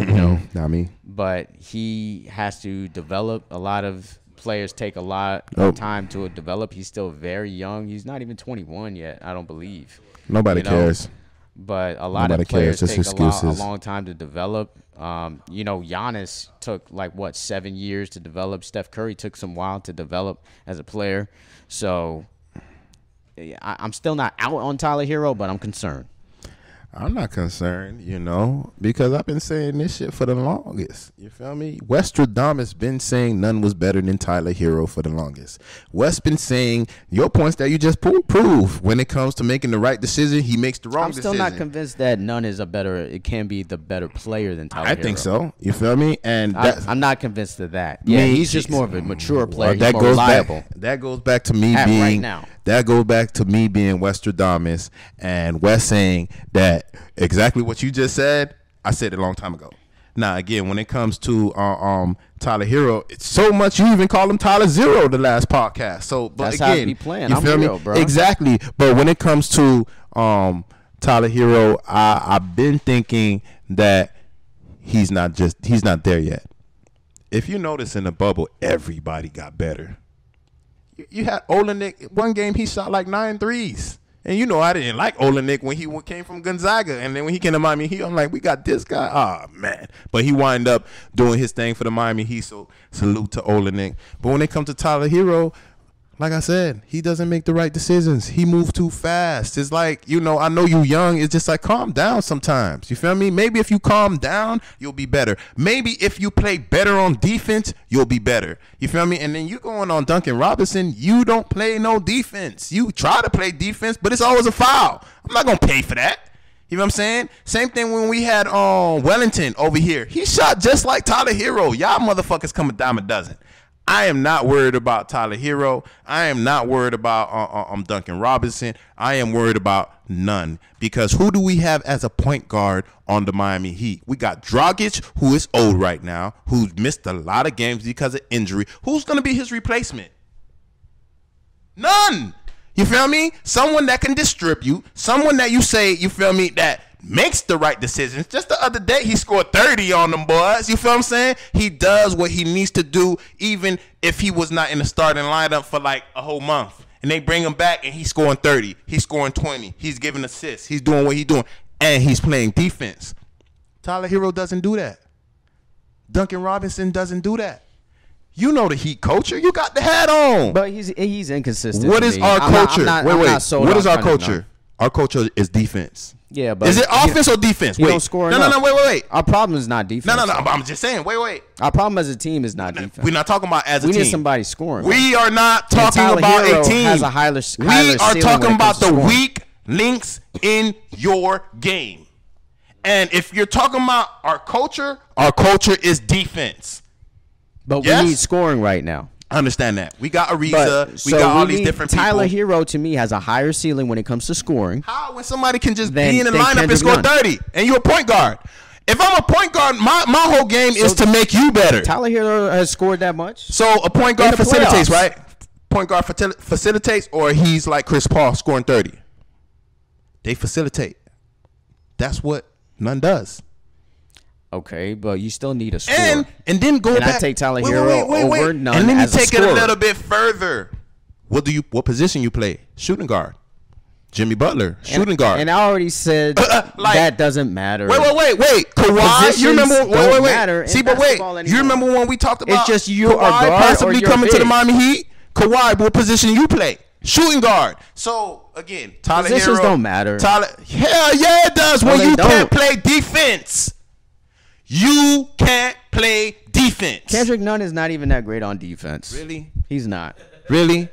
You know, not me. But he has to develop. A lot of players take a lot of time to develop. He's still very young. He's not even 21 yet, I don't believe. Nobody cares. But a lot of players take a long time to develop. You know, Giannis took 7 years to develop. Steph Curry took some while to develop as a player. So I'm still not out on Tyler Herro, but I'm concerned. I'm not concerned, because I've been saying this shit for the longest. You feel me? Westradamus been saying none was better than Tyler Herro for the longest. Wes been saying your points that you just prove when it comes to making the right decision, he makes the wrong decision. I'm still not convinced that none is it can be the better player than Tyler Herro. I think so. You feel me? And I'm not convinced of that. Yeah, he's just more of a mature player. He's more reliable. That goes back to me being right now. That goes back to me being Westradamus and Wes saying that exactly what you just said. I said it a long time ago. Now, again, when it comes to Tyler Herro, it's so much you even call him Tyler Zero the last podcast. So, but that's again, how he be playing. You feel me? Bro. Exactly. But when it comes to Tyler Herro, I've been thinking that he's not there yet. If you notice in the bubble, everybody got better. You had Olenek, one game he shot like 9 threes. And I didn't like Olenek when he came from Gonzaga. And then when he came to Miami Heat, I'm like, we got this guy. Oh, man. But he wind up doing his thing for the Miami Heat, so salute to Olenek. But when it comes to Tyler Herro, like I said, he doesn't make the right decisions. He moves too fast. It's like, I know you young. It's just like, calm down sometimes. You feel me? Maybe if you calm down, you'll be better. Maybe if you play better on defense, you'll be better. You feel me? And then you going on Duncan Robinson, you don't play no defense. You try to play defense, but it's always a foul. I'm not going to pay for that. You know what I'm saying? Same thing when we had Wellington over here. He shot just like Tyler Herro. Y'all motherfuckers come a dime a dozen. I am not worried about Tyler Herro. I am not worried about Duncan Robinson. I am worried about none. Because who do we have as a point guard on the Miami Heat? We got Dragic, who is old right now, who's missed a lot of games because of injury. Who's going to be his replacement? None. You feel me? Someone that can distribute. Someone that you say, you feel me, that makes the right decisions. Just the other day, he scored 30 on them boys. You feel what I'm saying? He does what he needs to do, even if he was not in the starting lineup for like a whole month. And they bring him back, and he's scoring 30. He's scoring 20. He's giving assists. He's doing what he's doing. And he's playing defense. Tyler Herro doesn't do that. Duncan Robinson doesn't do that. You know the Heat culture. You got the hat on. But he's inconsistent. What is our culture? Wait. What is our culture? Our culture is defense. Yeah, but is it offense or defense? Wait, don't score enough. No, wait. Our problem is not defense. No. I'm just saying. Wait. Our problem as a team is not defense. We're not talking about as a team. We need somebody scoring. We are not talking about a team. Has a higher we are talking about the weak links in your game. And if you're talking about our culture is defense. But we need scoring right now. I understand that. We got Ariza. We got all these different people. Tyler Herro, to me, has a higher ceiling when it comes to scoring. How? When somebody can just be in the lineup and score 30, and you're a point guard. If I'm a point guard, my whole game is to make you better. Tyler Herro has scored that much? So a point guard facilitates, right? Point guard facilitates, or he's like Chris Paul scoring 30. They facilitate. That's what none does. Okay, but you still need a score. And then go back. I take Tyler Herro over none. And then you take it a little bit further. What position you play? Shooting guard. Jimmy Butler, shooting guard. And I already said that doesn't matter. Wait. Kawhi, you remember? Wait. See, but wait. You remember when we talked about it's just you Kawhi are guard possibly or you're coming big. to the Miami Heat? Kawhi, what position you play? Shooting guard. So again, Tyler Positions Herro don't matter. Hell yeah, it does. When you can't play defense. You can't play defense. Kendrick Nunn is not even that great on defense. Really? He's not. Really?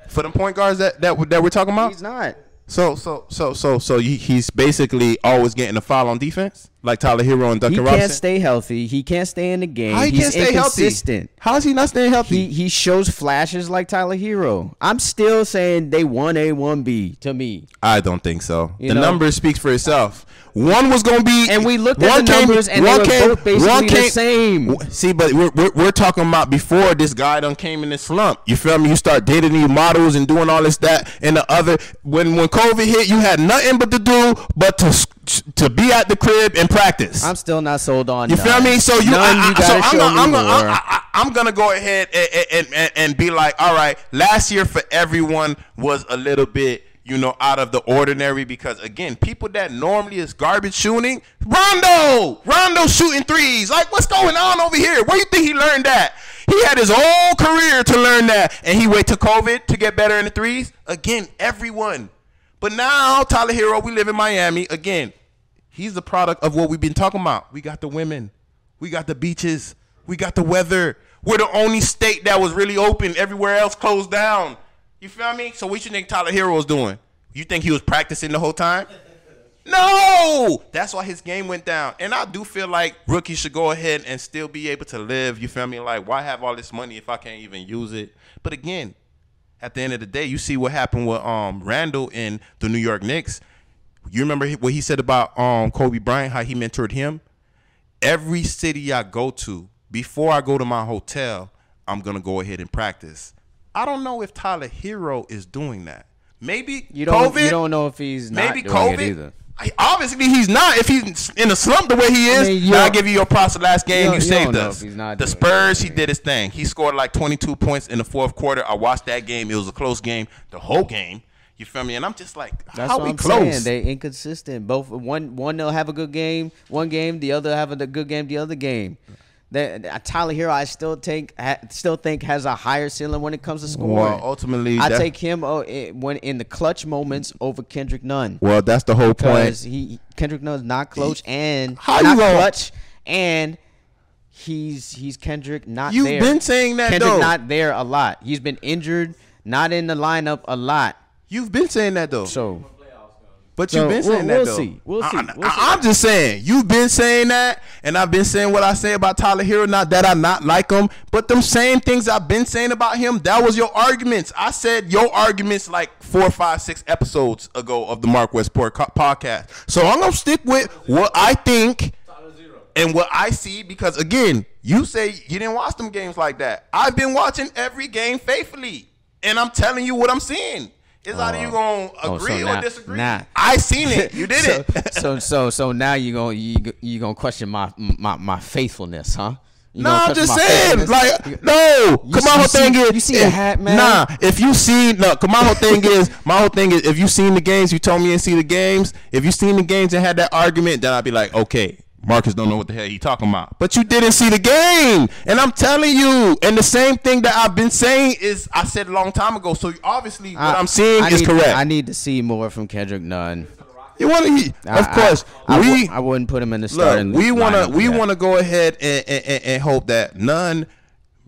For them point guards that we're talking about? He's not. So he's basically always getting a foul on defense, like Tyler Herro and Duncan Robinson. He can't stay healthy. He can't stay in the game. How he can't stay inconsistent. Healthy? How is he not staying healthy? He shows flashes like Tyler Herro. I'm still saying they 1A, 1B to me. I don't think so. The number speaks for itself. One was going to be, and we looked at the numbers, and they were both basically the same. See, but we're talking about before this guy done came in this slump. You feel me? You start dating these models and doing all this, that, and the other. When COVID hit, you had nothing but to do but to be at the crib and practice. I'm still not sold on. You feel me? So I'm gonna go ahead and be like, all right, last year for everyone was a little bit, out of the ordinary, because again, people that normally is garbage shooting, Rondo shooting threes. Like, what's going on over here? Where you think he learned that? He had his whole career to learn that, and he wait till COVID to get better in the threes. Again, everyone. But now, Tyler Herro, we live in Miami. Again, He's the product of what we've been talking about. We got the women. We got the beaches. We got the weather. We're the only state that was really open. Everywhere else closed down. You feel me? So what you think Tyler Herro was doing? You think he was practicing the whole time? No! That's why his game went down. And I do feel like rookies should go ahead and still be able to live. You feel me? Like, why have all this money if I can't even use it? But again, at the end of the day, you see what happened with Randall in the New York Knicks. You remember what he said about Kobe Bryant, how he mentored him? Every city I go to, before I go to my hotel, I'm going to go ahead and practice. I don't know if Tyler Herro is doing that. Maybe you don't, COVID. You don't know if he's not maybe doing COVID. it either. Obviously, he's not. If he's in a slump the way he is, I'll give you your props. The last game you saved us. The Spurs, he did his thing. He scored like 22 points in the fourth quarter. I watched that game. It was a close game. The whole game. You feel me? And I'm just like, that's how what we I'm close? Saying. They inconsistent. Both one they'll have a good game one game, the other have a good game the other game. Tyler Herro, I still think has a higher ceiling when it comes to scoring. Well, ultimately, I take him when in the clutch moments over Kendrick Nunn. Well, that's the whole point. Because Kendrick Nunn's not clutch and not clutch, and he's Kendrick not You've there. You've been saying that Kendrick though. Not there a lot. He's been injured, not in the lineup a lot. You've been saying that though. So. But you've been saying that, though. We'll see. I'm just saying, you've been saying that, and I've been saying what I say about Tyler Herro. Not that I not like him, but them same things I've been saying about him, that was your arguments. I said your arguments like 4, 5, 6 episodes ago of the MarcWes Sport Podcast. So I'm going to stick with what I think and what I see, because, again, you say you didn't watch them games like that. I've been watching every game faithfully, and I'm telling you what I'm seeing. It's either you gonna agree or disagree. Nah. I seen it. You did it. So now you gonna question my faithfulness, huh? No, I'm just saying, like, no. My whole thing is, you see the hat, man. Nah, if you seen, my whole thing is, if you seen the games, you told me you didn't see the games. If you seen the games and had that argument, then I'd be like, okay, Marcus don't know what the hell he talking about. But you didn't see the game, and I'm telling you. And the same thing that I've been saying is I said a long time ago. So obviously, what I'm seeing is correct. I need to see more from Kendrick Nunn. You want to? Of course, I wouldn't put him in the starting. We want to go ahead and hope that Nunn,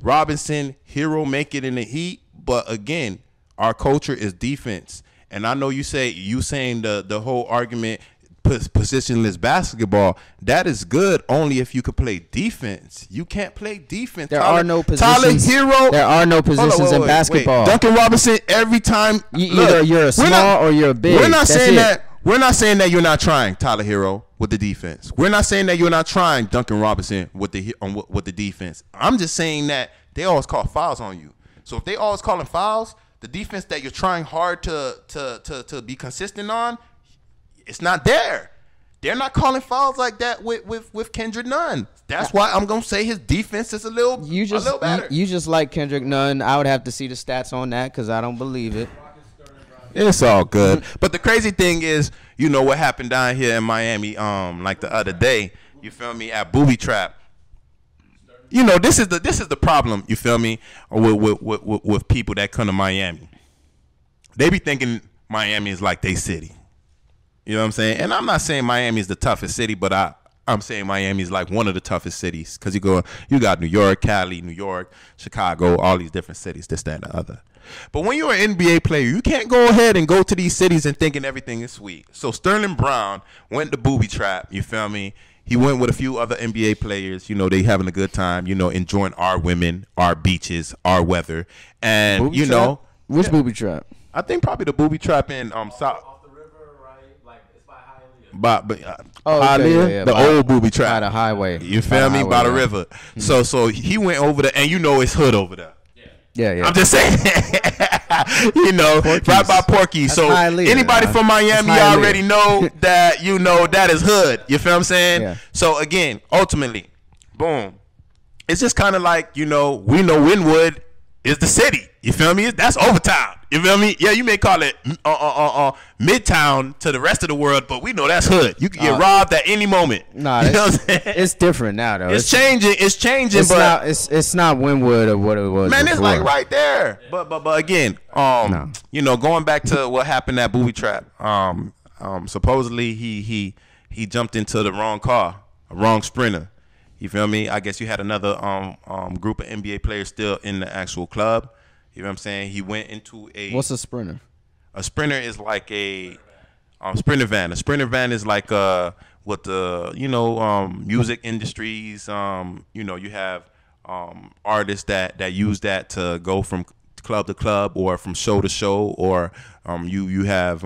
Robinson, Herro make it in the Heat. But again, our culture is defense, and I know you saying the whole argument. Positionless basketball, that is good only if you could play defense. You can't play defense. There are no positions in basketball. Duncan Robinson, every time either you're a small or you're a big. We're not saying that. We're not saying that you're not trying, Tyler Herro, with the defense. We're not saying that you're not trying, Duncan Robinson, with the defense. I'm just saying that they always call fouls on you. So if they always calling fouls, the defense that you're trying hard to be consistent on, it's not there. They're not calling fouls like that with Kendrick Nunn. That's why I'm gonna say his defense is a little better. You just like Kendrick Nunn. I would have to see the stats on that because I don't believe it. It's all good. But the crazy thing is, you know what happened down here in Miami, like the other day. You feel me? At Booby Trap. You know, this is the problem. You feel me? With people that come to Miami, they be thinking Miami is like they city. You know what I'm saying? And I'm not saying Miami is the toughest city, but I'm saying Miami is like one of the toughest cities because you got New York, Cali, New York, Chicago, all these different cities, this, that, and the other. But when you're an NBA player, you can't go ahead and go to these cities and thinking everything is sweet. So Sterling Brown went to Booby Trap, you feel me? He went with a few other NBA players. You know, they having a good time, you know, enjoying our women, our beaches, our weather. And, Booby Trap? Which Booby Trap? I think probably the Booby Trap in South. The old Booby Trap by the highway. You feel me? By the river. Mm-hmm. So he went over there, and you know it's hood over there. Yeah. I'm just saying, you know, Porky's. Right by Porky. So anybody from Miami already know that, you know, that is hood. You feel what I'm saying? Yeah. So again, ultimately, boom. It's just kind of like, you know, we know Wynwood is the city. You feel me? That's Overtown. You feel me? Yeah, you may call it Midtown to the rest of the world, but we know that's hood. You can get robbed at any moment. Nah, you know it's different now, though. It's changing. It's changing, but it's not Wynwood or what it was. Man, before. It's like right there. But again, you know, going back to what happened at Booby Trap. Supposedly he he jumped into the wrong car, a wrong sprinter. You feel me? I guess you had another group of NBA players still in the actual club. You know what I'm saying? He went into a. What's a sprinter? A sprinter is like a sprinter van. A sprinter van is like what the music industries. You have artists that use that to go from club to club or from show to show, or you have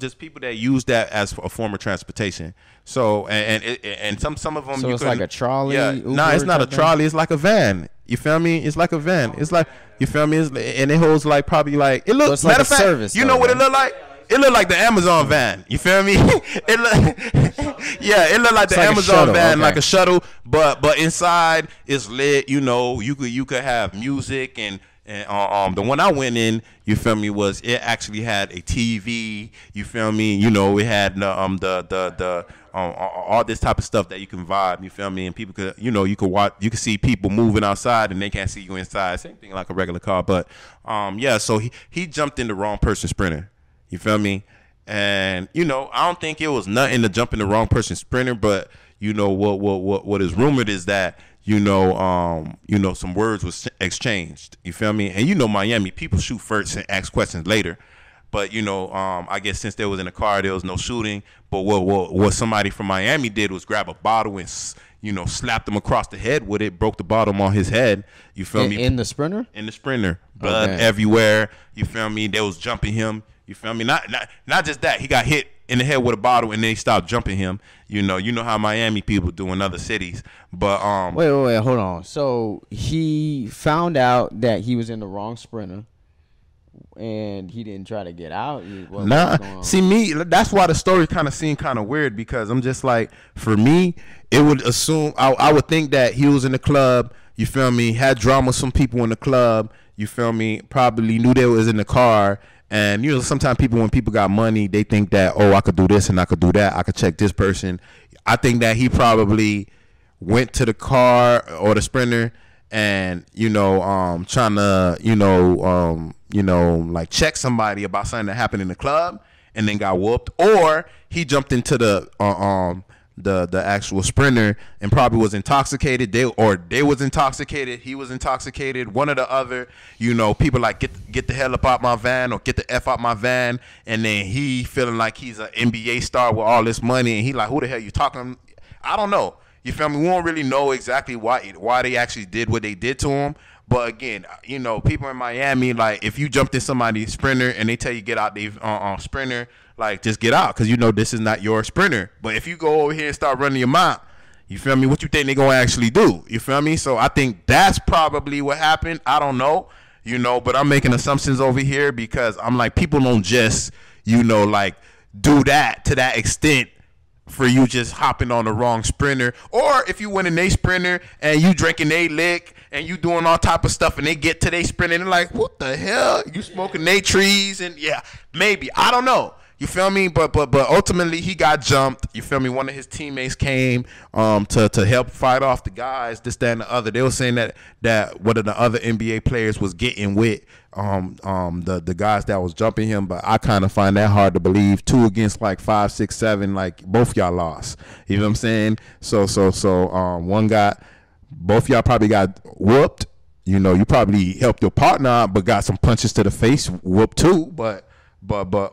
just people that use that as a form of transportation. So and some of them. So it's like a trolley. Yeah, no, it's not a trolley. It's like a van. You feel me? It's like a van. It's like, you feel me? And it holds like probably like it looks. So it's like matter of fact, service, you know what it look like? It looked like the Amazon van. You feel me? It looked like the Amazon shuttle, van, okay. like a shuttle. But inside it's lit. You could have music and the one I went in, you feel me, was it actually had a TV. You feel me? It had all this type of stuff that you can vibe. You feel me? And people could, you could watch. You could see people moving outside, and they can't see you inside. Same thing like a regular car. But so he jumped in the wrong person sprinter. You feel me? And I don't think it was nothing to jump in the wrong person sprinter. But what is rumored is that some words was exchanged. You feel me? And Miami, people shoot first and ask questions later. But I guess since they was in the car, there was no shooting. But what somebody from Miami did was grab a bottle and slapped him across the head with it, broke the bottom on his head. You feel me? In the sprinter? In the sprinter, blood everywhere. You feel me? They was jumping him. You feel me? Not just that. He got hit in the head with a bottle and they stopped jumping him. You know how Miami people do in other cities. But wait, hold on. So he found out that he was in the wrong sprinter, and he didn't try to get out. See me. That's why the story kind of seemed kind of weird, because I'm just like, for me, it would assume I would think that he was in the club. You feel me? Had drama with some people in the club. You feel me? Probably knew they was in the car. And sometimes when people got money, they think that, oh, I could do this and I could do that. I could check this person. I think that he probably went to the car or the sprinter and trying to like check somebody about something that happened in the club, and then got whooped. Or he jumped into the actual sprinter and probably was intoxicated. They was intoxicated. He was intoxicated. One or the other. People like get the hell up out my van, or get the F out my van. And then he feeling like he's an NBA star with all this money, and he like, who the hell you talking? I don't know. You feel me? We won't really know exactly why they actually did what they did to him. But again, people in Miami, like, if you jumped in somebody's sprinter and they tell you get out their sprinter, like, just get out, because this is not your sprinter. But if you go over here and start running your mouth, you feel me? What you think they gonna actually do? You feel me? So I think that's probably what happened. I don't know, but I'm making assumptions over here, because I'm like, people don't just, like, do that to that extent for you just hopping on the wrong sprinter. Or if you win in a sprinter and you drinking a lick and you doing all type of stuff, and they get to their sprinter and they're like, what the hell? You smoking they trees? And yeah, maybe. I don't know. You feel me? But ultimately he got jumped. You feel me? One of his teammates came to help fight off the guys, this, that, and the other. They were saying that one of the other NBA players was getting with the guys that was jumping him, but I kind of find that hard to believe. 2 against like 5, 6, 7, like both y'all lost. You know what I'm saying? So one got, both y'all probably got whooped. You probably helped your partner out, but got some punches to the face, whooped too. But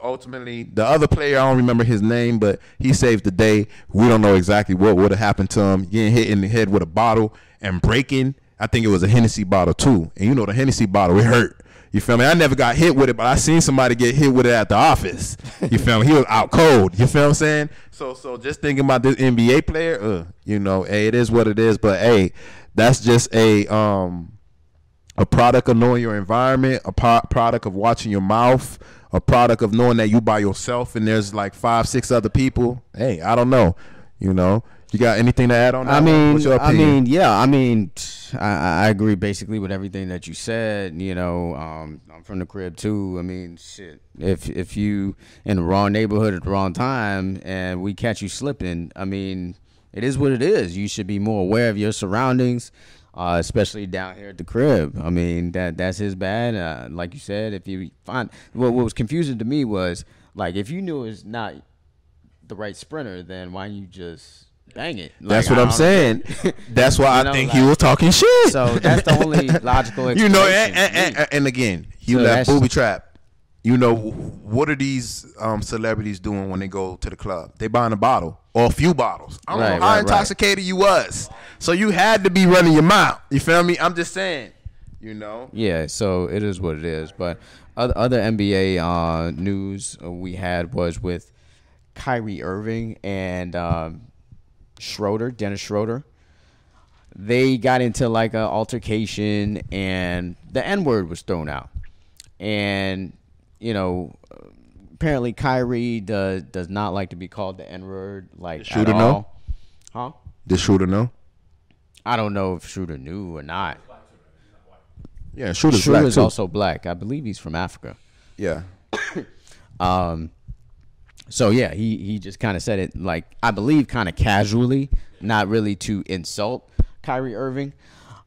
ultimately, the other player, I don't remember his name, but he saved the day. We don't know exactly what would have happened to him. Getting hit in the head with a bottle and breaking. I think it was a Hennessy bottle too. And the Hennessy bottle, it hurt. You feel me? I never got hit with it, but I seen somebody get hit with it at the office. You feel me? He was out cold. You feel what I'm saying? So just thinking about this NBA player, hey, it is what it is. But hey, that's just a product of knowing your environment, a product of watching your mouth, a product of knowing that you by yourself and there's like 5, 6 other people. Hey, I don't know. You got anything to add on that? What's your opinion? I agree basically with everything that you said. I'm from the crib too. Shit. If you in the wrong neighborhood at the wrong time and we catch you slipping, it is what it is. You should be more aware of your surroundings, especially down here at the crib. That's his bad. Like you said, if you find what was confusing to me was, like, if you knew it's not the right sprinter, then why don't you just bang it? Like, That's what I'm saying. That's why I think he was talking shit. So that's the only logical explanation. You know, and again, you So left booby trap. You know, what are these celebrities doing when they go to the club? They buying a bottle or a few bottles. I don't know how intoxicated you was. So you had to be running your mouth. You feel me? I'm just saying, you know. Yeah, so it is what it is. But other NBA news we had was with Kyrie Irving and Dennis Schroeder. They got into like an altercation, and the N-word was thrown out. And you know, apparently Kyrie does not like to be called the N-word, like, at all. Know? Huh? Did Schroeder know? I don't know if Schroeder knew or not. Yeah, Schroeder's also black. I believe he's from Africa. Yeah. So yeah, he just kind of said it, like, I believe kind of casually, not really to insult Kyrie Irving.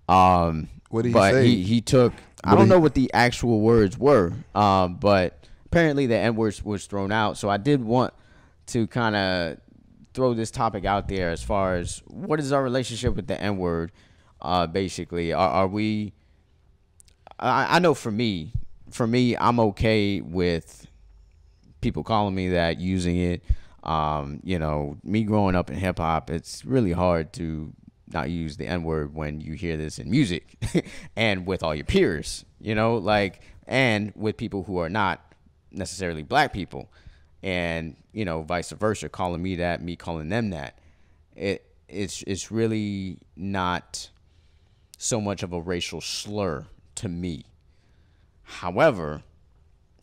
What did he say? He took. I don't know what the actual words were, but apparently the N-word was thrown out. So I did want to kind of throw this topic out there as far as what is our relationship with the N-word. Basically, are we? I know for me, I'm okay with people calling me that, using it. You know, me growing up in hip hop, it's really hard to not use the N-word when you hear this in music and with all your peers, you know, like, and with people who are not necessarily black people, and, you know, vice versa, calling me that, me calling them that. It's really not so much of a racial slur to me. However,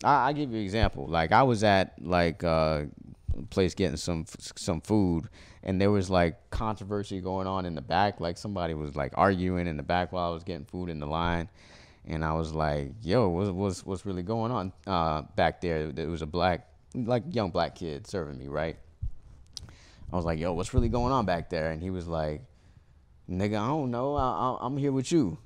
I give you an example. Like, I was at like a place getting some food, and there was like controversy going on in the back. Like, somebody was like arguing in the back while I was getting food in the line, and I was like, "Yo, what's really going on back there?" There was a young black kid serving me, right? I was like, "Yo, what's really going on back there?" And he was like, "Nigga, I don't know. I'm here with you."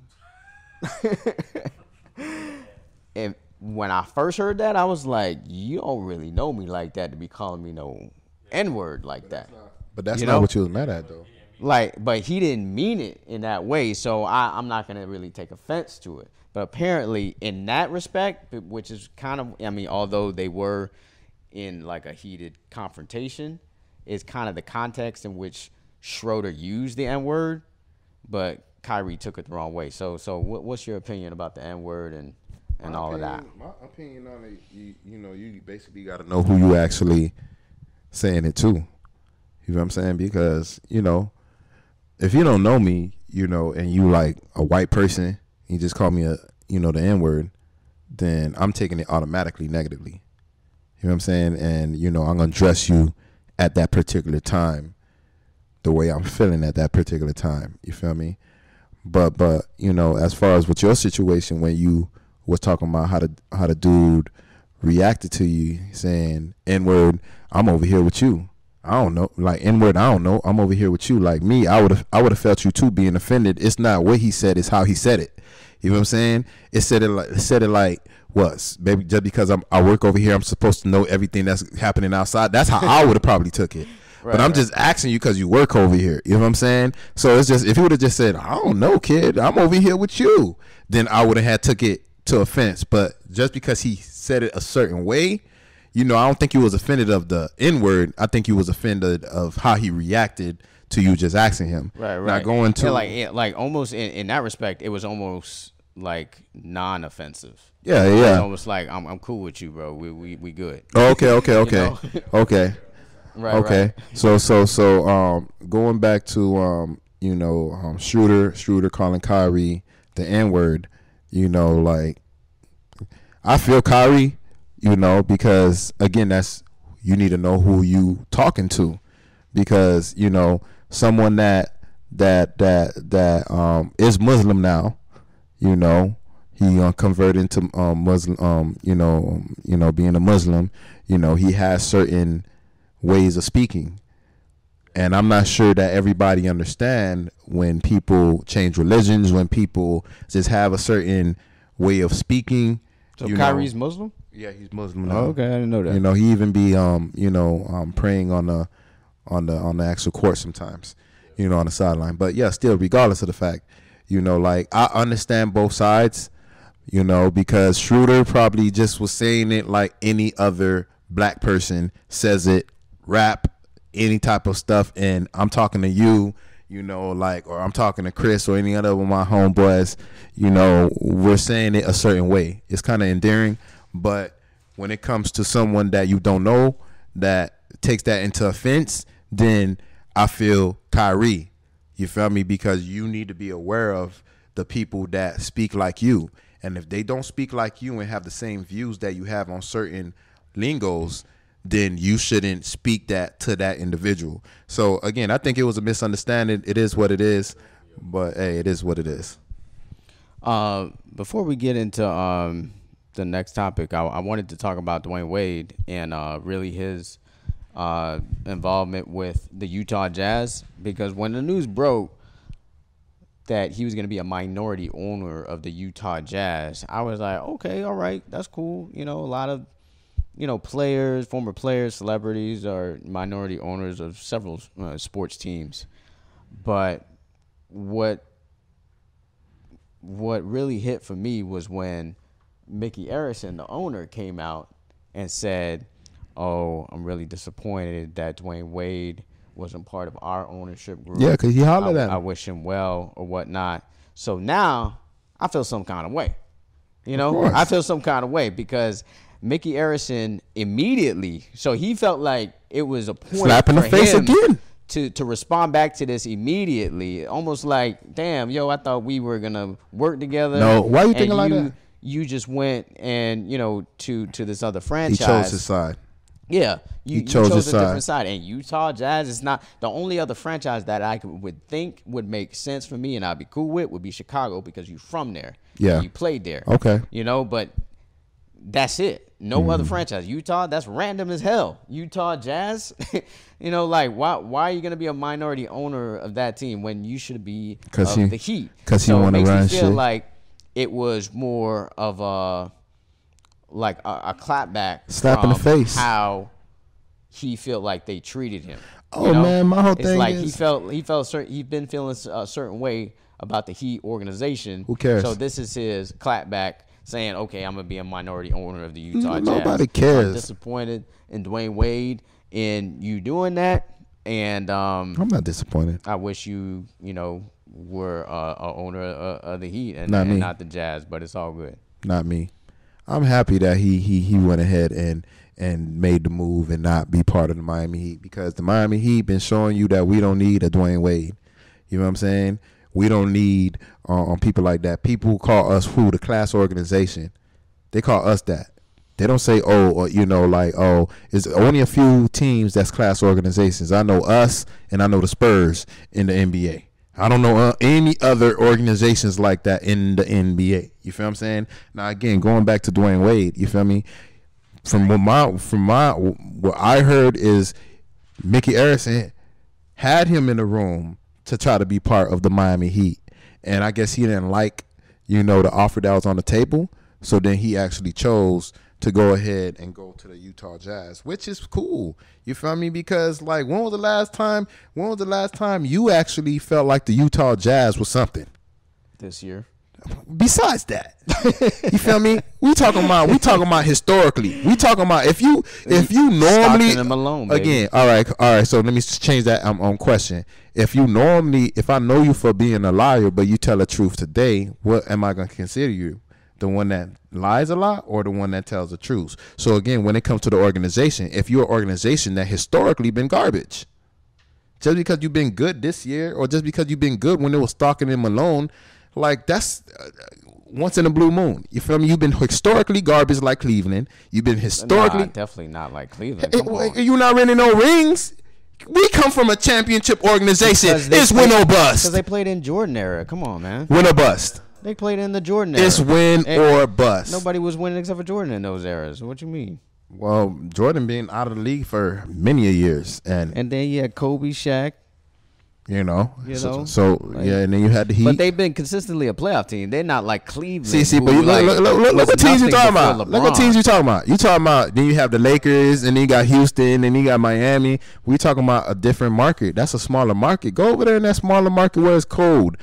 And when I first heard that, I was like, "You don't really know me like that to be calling me no N-word like that." But that's not what you was mad at, though. Like, but he didn't mean it in that way, so I'm not gonna really take offense to it. But apparently, in that respect, which is kind of, I mean, although they were in like a heated confrontation, is kind of the context in which Schroeder used the N-word, but Kyrie took it the wrong way. So what's your opinion about the N-word and all of that? My opinion on it, you know, you basically got to know who you actually saying it to. You know what I'm saying? Because, you know, if you don't know me, you know, and you like a white person, you just call me the N-word, then I'm taking it automatically negatively. You know what I'm saying? And, you know, I'm going to address you at that particular time the way I'm feeling at that particular time. You feel me? But you know, as far as with your situation, when you was talking about how the dude reacted to you saying N-word, I'm over here with you. I don't know, like N-word, I don't know, I'm over here with you. Like me, I would have felt you too being offended. It's not what he said, it's how he said it. You know what I'm saying? It said it like what, baby, just because I work over here, I'm supposed to know everything that's happening outside. That's how I would have probably took it. Right, but I'm just asking you because you work over here. You know what I'm saying? So it's just, if he would have just said, I don't know, kid, I'm over here with you, then I would have had took it to offense. But just because he said it a certain way, you know, I don't think he was offended of the N-word. I think he was offended of how he reacted to you just asking him. Right. Not going to like almost in that respect, it was almost like non-offensive. Yeah. It's almost like I'm cool with you, bro. We good. Oh, okay. Okay. Right. Okay. Right. So going back to Schroeder calling Kyrie the N-word, you know, like I feel Kyrie, you know, because again, you need to know who you talking to, because you know someone that is Muslim now, you know, he converted into Muslim, being a Muslim, you know, he has certain ways of speaking, and I'm not sure that everybody understand when people change religions, when people just have a certain way of speaking. So Kyrie's Muslim? Yeah, he's Muslim now. Oh, okay, I didn't know that. You know, he even be praying on the actual court sometimes. You know, on the sideline. But yeah, still, regardless of the fact, you know, like I understand both sides. You know, because Schroeder probably just was saying it like any other black person says it, rap, any type of stuff. And I'm talking to you, you know, like, or I'm talking to Chris or any other of my homeboys, you know, we're saying it a certain way. It's kind of endearing. But when it comes to someone that you don't know that takes that into offense, then I feel Kyrie, you feel me? Because you need to be aware of the people that speak like you. And if they don't speak like you and have the same views that you have on certain lingos, then you shouldn't speak that to that individual. So, again, I think it was a misunderstanding. It is what it is. But, hey, it is what it is. Before we get into the next topic, I wanted to talk about Dwayne Wade and really his involvement with the Utah Jazz. Because when the news broke that he was going to be a minority owner of the Utah Jazz, I was like, okay, all right, that's cool. You know, a lot of, you know, players, former players, celebrities are minority owners of several sports teams. But what really hit for me was when Mickey Arison, the owner, came out and said, oh, I'm really disappointed that Dwayne Wade wasn't part of our ownership group. Yeah, because he hollered at him. I wish him well or whatnot. So now I feel some kind of way. You know, I feel some kind of way because Mickey Arison immediately, so he felt like it was a point slap in the face again to respond back to this immediately. Almost like, damn, yo, I thought we were going to work together. No, why you thinking like that? You just went and, you know, to this other franchise. He chose his side. Yeah, you chose a different side. And Utah Jazz is not the only other franchise that I would think would make sense for me and I'd be cool with would be Chicago because you're from there. Yeah. And you played there. Okay. You know, but that's it. No other franchise. Utah, that's random as hell. Utah Jazz, you know, like why are you going to be a minority owner of that team when you should be of the Heat? Because you want to run shit. Feel like it was more of a clapback, slap in the face. How he felt like they treated him. Oh, you know? Man, my whole it's thing like is he'd been feeling a certain way about the Heat organization. Who cares? So this is his clapback saying, okay, I'm gonna be a minority owner of the Utah Jazz. Nobody cares. I'm disappointed in Dwayne Wade in you doing that, and I'm not disappointed. I wish you were a owner of the Heat and not the Jazz, but it's all good. Not me. I'm happy that he went ahead and made the move and not be part of the Miami Heat, because the Miami Heat been showing you that we don't need a Dwayne Wade. You know what I'm saying? We don't need people like that. People who call us the class organization. They call us that. They don't say, it's only a few teams that's class organizations. I know us and I know the Spurs in the NBA. I don't know any other organizations like that in the NBA. You feel what I'm saying? Now, again, going back to Dwayne Wade, you feel me? From what I heard is Mickey Arison had him in the room to try to be part of the Miami Heat. And I guess he didn't like, the offer that was on the table. So then he actually chose to go ahead and go to the Utah Jazz, which is cool. You feel me? Because when was the last time you actually felt like the Utah Jazz was something? This year. Besides that, you feel me? We talking about historically. We talking about if you normally them alone, baby. Again. All right. So let me change that question. If I know you for being a liar, but you tell the truth today, what am I going to consider you? The one that lies a lot or the one that tells the truth? So again, when it comes to the organization, if you're an organization that historically been garbage, just because you've been good this year or just because you've been good when it was Stockton and Malone, that's once in a blue moon. You feel me? You've been historically garbage like Cleveland. You've been historically definitely not like Cleveland. You're not winning no rings. We come from a championship organization. It's win or bust. Because they played in Jordan era. Come on, man. Win or bust. They played in the Jordan era. It's win or bust. Nobody was winning except for Jordan in those eras. What you mean? Well, Jordan been out of the league for many years, and then you had Kobe, Shaq. You know, like, yeah, and then you had the Heat. But they've been consistently a playoff team. They're not like Cleveland. See, but you look what teams you talking about. Look what teams you talking about. You talking about, then you have the Lakers, and then you got Houston, and you got Miami. We talking about a different market. That's a smaller market. Go over there in that smaller market where it's cold.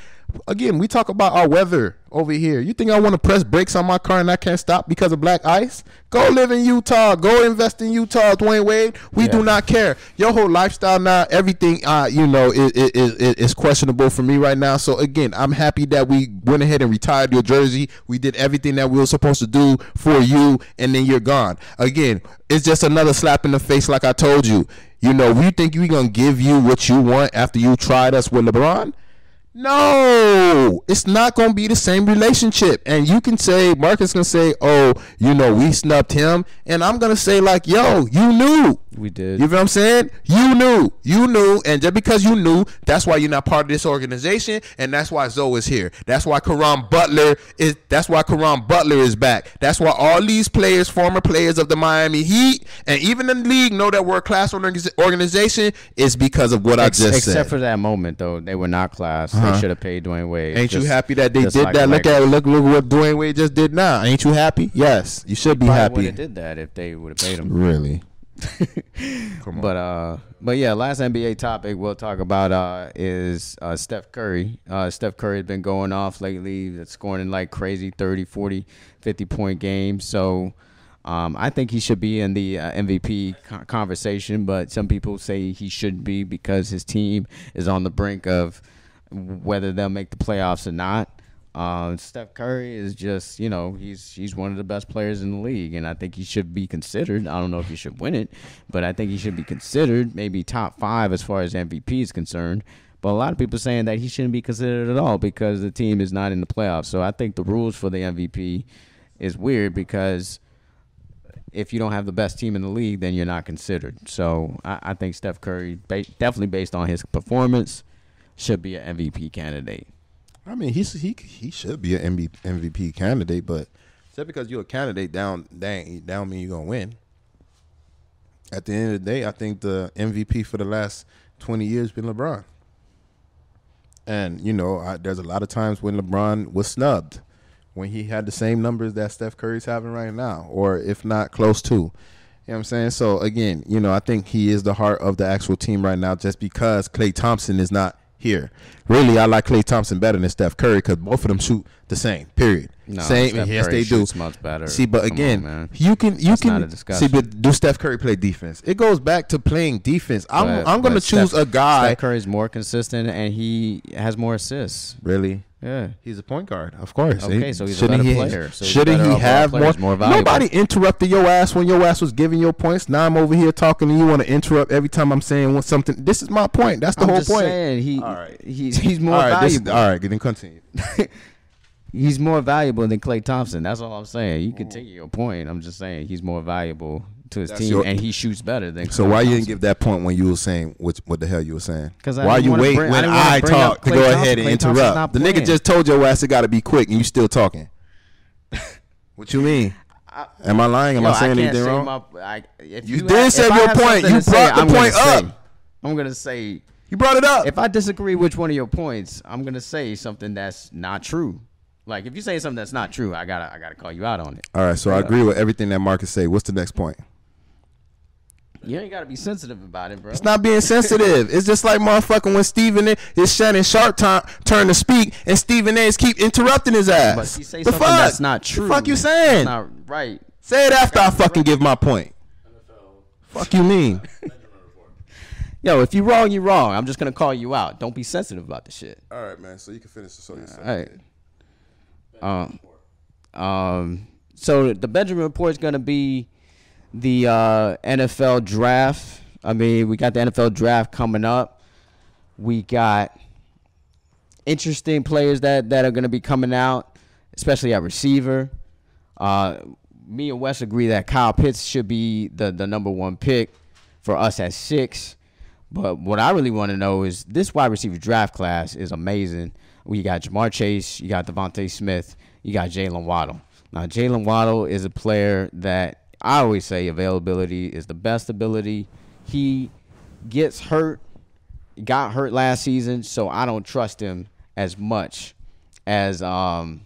Again, we talk about our weather over here. You think I want to press brakes on my car and I can't stop because of black ice? Go live in Utah. Go invest in Utah, Dwayne Wade. We do not care. Your whole lifestyle now, everything, is questionable for me right now. So, again, I'm happy that we went ahead and retired your jersey. We did everything that we were supposed to do for you, and then you're gone. Again, it's just another slap in the face like I told you. You know, we think we're going to give you what you want after you tried us with LeBron? No, it's not going to be the same relationship. And you can say, Marcus can say, oh, you know, we snubbed him. And I'm going to say, like, yo, you knew. We did. You know what I'm saying? You knew. And just because you knew, that's why you're not part of this organization. And that's why Zoe is here. That's why Caron Butler is back. That's why all these players, former players of the Miami Heat, and even in the league know that we're a class organization is because of what I just said. Except for that moment, though. They were not class. They should have paid Dwayne Wade. Ain't you happy that they did that? Look what Dwayne Wade just did now. Ain't you happy? Yes, you should be happy. Would have did that if they would have paid him. Really? Come on. But yeah, last NBA topic we'll talk about is Steph Curry. Steph Curry has been going off lately, scoring in like crazy 30, 40, 50-point games. So I think he should be in the MVP conversation, but some people say he shouldn't be because his team is on the brink of whether they'll make the playoffs or not. Steph Curry is just, you know, he's one of the best players in the league, and I think he should be considered. I don't know if he should win it, but I think he should be considered maybe top 5 as far as MVP is concerned. But a lot of people saying that he shouldn't be considered at all because the team is not in the playoffs. So I think the rules for the MVP is weird because if you don't have the best team in the league, then you're not considered. So I think Steph Curry, definitely based on his performance, should be an MVP candidate. I mean, he should be an MVP candidate, but just because you're a candidate don't mean you're gonna win. At the end of the day, I think the MVP for the last 20 years been LeBron. And you know, there's a lot of times when LeBron was snubbed, when he had the same numbers that Steph Curry's having right now, or if not close to. You know what I'm saying? So again, you know, I think he is the heart of the actual team right now, just because Klay Thompson is not here. Really, I like Klay Thompson better than Steph Curry because both of them shoot the same. Period. No, same. Steph Yes, Curry they do. shoots much better. See, but again, on, you can not a discussion. see, but do Steph Curry play defense? It goes back to playing defense. I'm going to choose a guy. Steph Curry's more consistent and he has more assists. Really? Yeah. He's a point guard, of course. Okay, so he's a better player. So shouldn't he have more valuable? Nobody interrupted your ass when your ass was giving your points. Now I'm over here talking and you want to interrupt every time I'm saying something. This is my point. That's the whole point. Saying, he's more valuable. All right, then continue. He's more valuable than Klay Thompson. That's all I'm saying. You continue your point. I'm just saying he's more valuable to his team, and he shoots better than. So why you didn't give that point when you were saying what the hell you were saying? Because why you wait when I talk to go ahead and interrupt? The nigga just told your ass it got to be quick, and you still talking. What you mean? Am I lying? Am I saying anything wrong? You did say your point. You brought the point up. I'm gonna say you brought it up. If I disagree with one of your points, I'm gonna say something that's not true. Like if you say something that's not true, I gotta call you out on it. All right, so I agree with everything that Marcus say. What's the next point? You ain't gotta be sensitive about it, bro. It's not being sensitive. It's just like motherfucking when Stephen A. is Shannon Sharp turn to speak, and Stephen A. keep interrupting his ass. But if you say something that's not true, the fuck you saying? That's not right. Say it after I fucking give my point. Fuck you mean? Yo, if you wrong, you wrong. I'm just gonna call you out. Don't be sensitive about the shit. All right, man. So you can finish the story. All right. So the Benjamin Report is gonna be the NFL draft. I mean, we got the NFL draft coming up. We got interesting players that are gonna be coming out, especially at receiver. Me and Wes agree that Kyle Pitts should be the number 1 pick for us at 6. But what I really want to know is this wide receiver draft class is amazing. We got Jamar Chase, you got Devontae Smith, you got Jalen Waddle. Now, Jalen Waddle is a player that I always say availability is the best ability. He gets hurt got hurt last season, so I don't trust him as much as a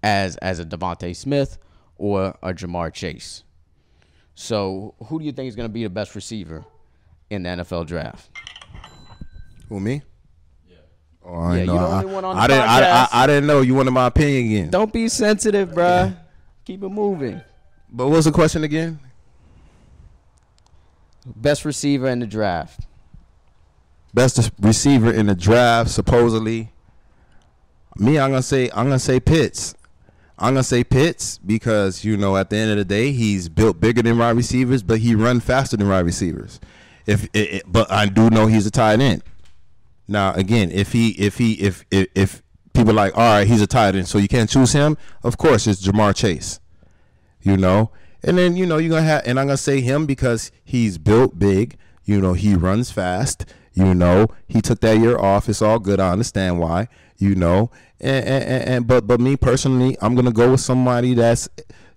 Devontae Smith or a Jamar Chase. So who do you think is going to be the best receiver in the NFL draft? Who, me? Oh, Yeah, I you're know. the only one on the I podcast. I didn't know you wanted my opinion again. Don't be sensitive, bruh. Keep it moving. But what's the question again? Best receiver in the draft. Best receiver in the draft, supposedly. Me, I'm gonna say Pitts. I'm gonna say Pitts because at the end of the day, he's built bigger than wide receivers, but he run faster than wide receivers. But I do know he's a tight end. Now again, if people are like, all right, he's a tight end, so you can't choose him. Of course, it's Jamar Chase. And then you're gonna have, and I'm gonna say him because he's built big. He runs fast. He took that year off. It's all good. I understand why. But me personally, I'm gonna go with somebody that's,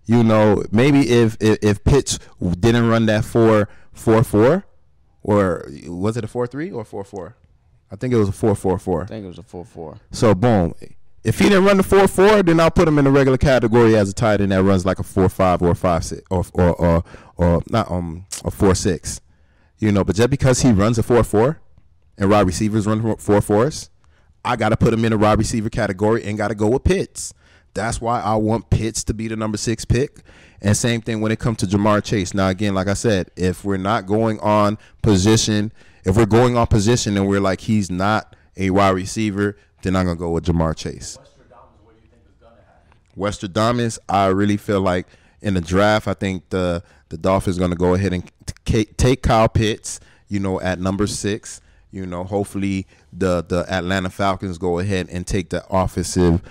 maybe if Pitts didn't run that 4.44, or was it a 4.3 or 4.4? I think it was a 4.44. I think it was a 4.4. So boom. If he didn't run the 4.4, then I'll put him in the regular category as a tight end that runs like a 4.5 or a 5.6 or not a 4.6. But just because he runs a 4.4 and wide receivers run 4.4s, I gotta put him in the wide receiver category and gotta go with Pitts. That's why I want Pitts to be the number 6 pick. And same thing when it comes to Jamar Chase. Now again, like I said, if we're not going on position, if we're going on position and we're like he's not a wide receiver, then I'm going to go with Jamar Chase. Westradamus, what do you think is going to happen? Westradamus, I really feel like in the draft, I think the Dolphins are going to go ahead and take Kyle Pitts, at number 6. Hopefully the Atlanta Falcons go ahead and take the offensive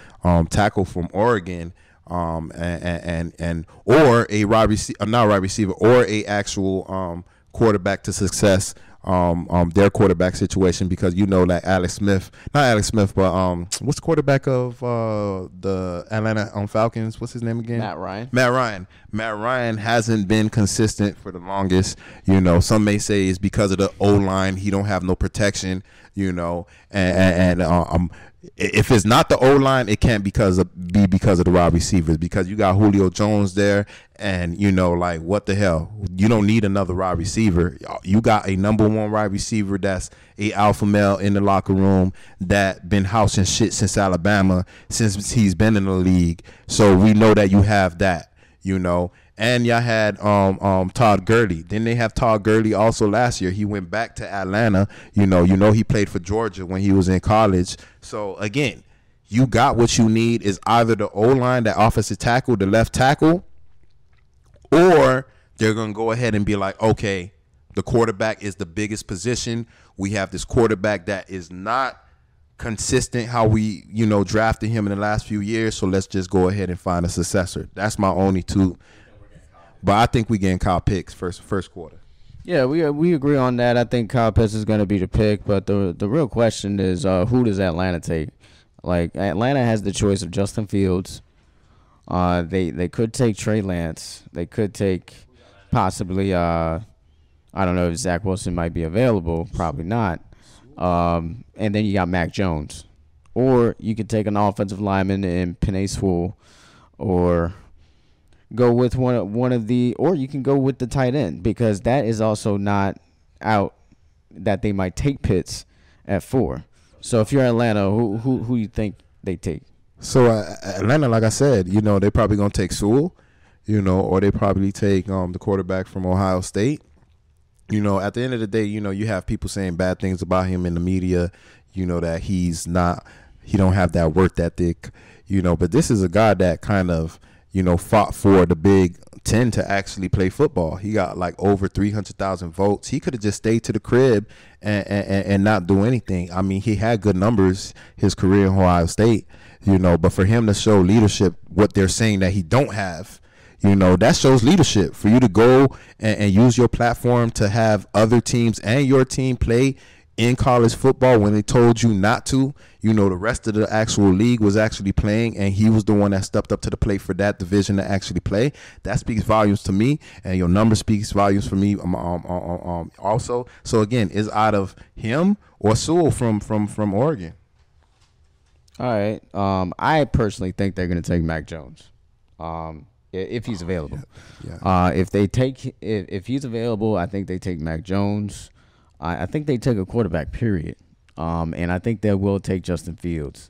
tackle from Oregon, and or a wide receiver, not wide receiver, or a actual quarterback to success. Their quarterback situation, because that not Alex Smith, but what's the quarterback of the Atlanta Falcons? What's his name again? Matt Ryan. Matt Ryan hasn't been consistent for the longest. Some may say it's because of the O-line. He don't have no protection. And if it's not the O-line, it can't be because of the wide receivers, because you got Julio Jones there, and like, what the hell? You don't need another wide receiver. You got a number 1 wide receiver that's a alpha male in the locker room that been housing shit since Alabama, since he's been in the league. So we know that you have that, And y'all had Todd Gurley. Then they have Todd Gurley also last year. He went back to Atlanta. He played for Georgia when he was in college. So again, you got what you need is either the O-line, that offensive tackle, the left tackle, or they're going to go ahead and be like, okay, the quarterback is the biggest position. We have this quarterback that is not consistent how we, drafted him in the last few years. So let's just go ahead and find a successor. That's my only two. But I think we getting Kyle Pitts first quarter. Yeah, we agree on that. I think Kyle Pitts is going to be the pick. But the real question is, who does Atlanta take? Like, Atlanta has the choice of Justin Fields. They could take Trey Lance. They could take possibly, I don't know if Zach Wilson might be available. Probably not. And then you got Mac Jones. Or you could take an offensive lineman in Penei Sewell, or go with one of the, or you can go with the tight end, because that is also not out that they might take Pitts at 4. So if you're Atlanta, who you think they take? So Atlanta, like I said, they probably gonna take Sewell, or they probably take the quarterback from Ohio State. At the end of the day, you have people saying bad things about him in the media, that he don't have that work ethic, but this is a guy that kind of, fought for the Big Ten to actually play football. He got like over 300,000 votes. He could have just stayed to the crib and not do anything. I mean, he had good numbers his career in Ohio State, but for him to show leadership, what they're saying that he don't have, that shows leadership. For you to go and use your platform to have other teams and your team play in college football when they told you not to. The rest of the actual league was actually playing, and he was the one that stepped up to the plate for that division to actually play. That speaks volumes to me, and your number speaks volumes for me also. So again, is out of him or Sewell from Oregon? All right. I personally think they're going to take Mac Jones, if he's available. Yeah. If he's available, I think they take Mac Jones. I think they take a quarterback, period. And I think they will take Justin Fields.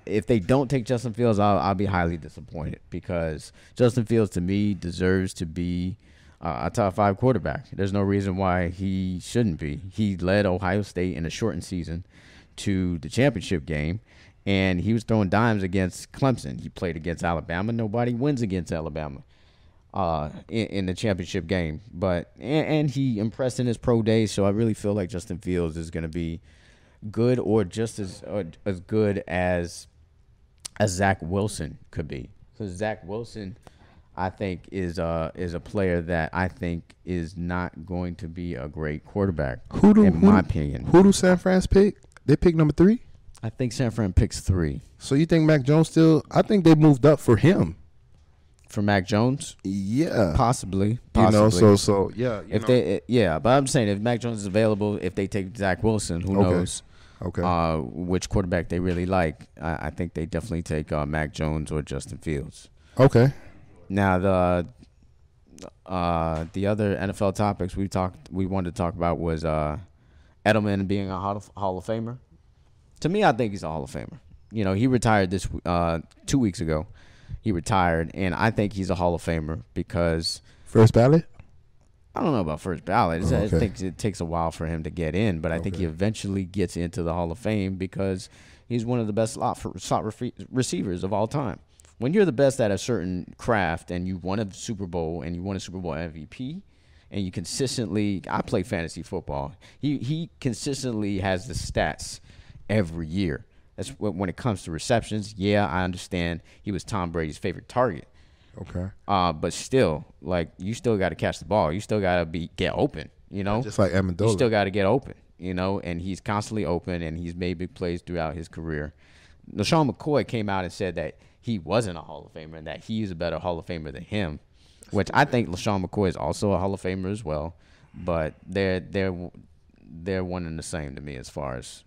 If they don't take Justin Fields, I'll be highly disappointed, because Justin Fields, to me, deserves to be a top 5 quarterback. There's no reason why he shouldn't be. He led Ohio State in a shortened season to the championship game, and he was throwing dimes against Clemson. He played against Alabama. Nobody wins against Alabama in the championship game. And he impressed in his pro days, so I really feel like Justin Fields is going to be good, or just as good as Zach Wilson could be. So Zach Wilson, I think, is a player that I think is not going to be a great quarterback, in my opinion. Who do San Fran pick? They pick number 3? I think San Fran picks 3. So you think Mac Jones still? I think they moved up for him. For Mac Jones? Yeah. Possibly. So yeah. But I'm saying if Mac Jones is available, if they take Zach Wilson, who knows? Okay. Which quarterback they really like. I think they definitely take Mac Jones or Justin Fields. Okay. Now the other NFL topics we wanted to talk about was Edelman being a Hall of Famer. To me, I think he's a Hall of Famer. He retired 2 weeks ago. He retired, and I think he's a Hall of Famer because first ballot. I don't know about first ballot. Okay. I think it takes a while for him to get in, but I think he eventually gets into the Hall of Fame because he's one of the best slot receivers of all time. When you're the best at a certain craft and you won a Super Bowl and you won a Super Bowl MVP, and you consistently, I play fantasy football. He consistently has the stats every year. That's when it comes to receptions. Yeah, I understand he was Tom Brady's favorite target. Okay. But still, you still got to catch the ball. You still got to get open, Just like Amendola. You still got to get open, and he's constantly open, and he's made big plays throughout his career. LaShawn McCoy came out and said that he wasn't a Hall of Famer and that he's a better Hall of Famer than him, which I think LaShawn McCoy is also a Hall of Famer as well. But they're one and the same to me as far as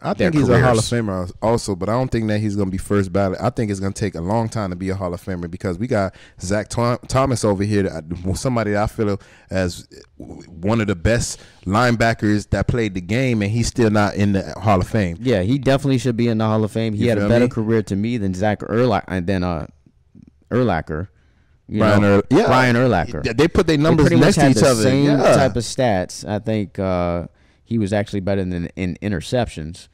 I think he's a Hall of Famer also, but I don't think that he's going to be first ballot. I think it's going to take a long time to be a Hall of Famer because we got Zach Thomas over here, somebody that I feel as one of the best linebackers that played the game, and he's still not in the Hall of Fame. Yeah, he definitely should be in the Hall of Fame. He had a better career to me than Zach Urlacher and then Urlacher. Brian Urlacher. They put their numbers next to each other. Same type of stats. I think he was actually better than in interceptions.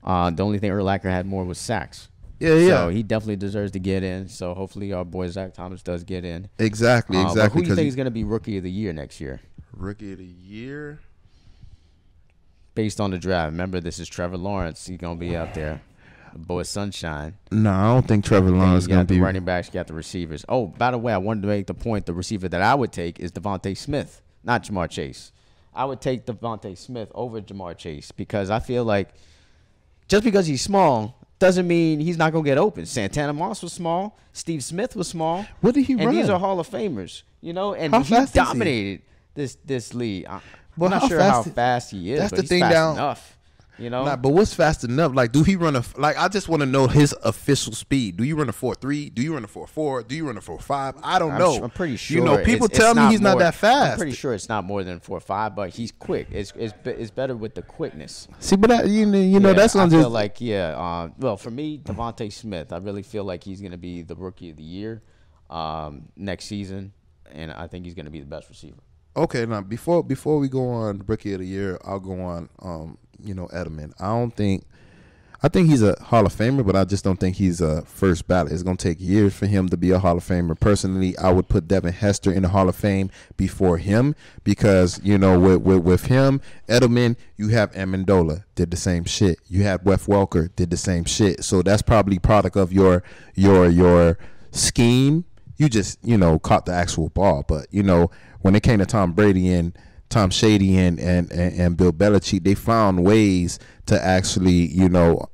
The only thing Urlacher had more was sacks. Yeah. So he definitely deserves to get in. So hopefully our boy Zach Thomas does get in. Exactly. But who do you think is going to be Rookie of the Year next year? Rookie of the Year? Based on the draft. Remember, this is Trevor Lawrence. He's going to be out there. The boy Sunshine. No, I don't think Trevor Lawrence is going to be. You got the running backs, you got the receivers. Oh, by the way, I wanted to make the point, the receiver that I would take is Devontae Smith, not Jamar Chase. I would take Devontae Smith over Jamar Chase because I feel like just because he's small doesn't mean he's not going to get open. Santana Moss was small. Steve Smith was small. What did he run? And these are Hall of Famers, and he dominated this league. I'm not sure how fast he is, but he's fast enough. But what's fast enough? Do he run I just want to know his official speed. Do you run a 4.3? Do you run a 4.4? Do you run a 4.5? I don't know. I'm pretty sure. People tell me he's not that fast. I'm pretty sure it's not more than 4.5, but he's quick. It's better with the quickness. See, but that's what I'm just well, for me, Devontae Smith, I really feel like he's going to be the Rookie of the Year next season, and I think he's going to be the best receiver. Okay, now before we go on Rookie of the Year, I'll go on Edelman. I think he's a Hall of Famer, but I just don't think he's a first ballot. It's going to take years for him to be a Hall of Famer. Personally, I would put Devin Hester in the Hall of Fame before him because, with him, Edelman, you have Amendola, did the same shit. You have Wes Welker, did the same shit. So that's probably product of your scheme. You just, caught the actual ball. But, when it came to Tom Brady and Tom Shady and Bill Belichick, they found ways to actually,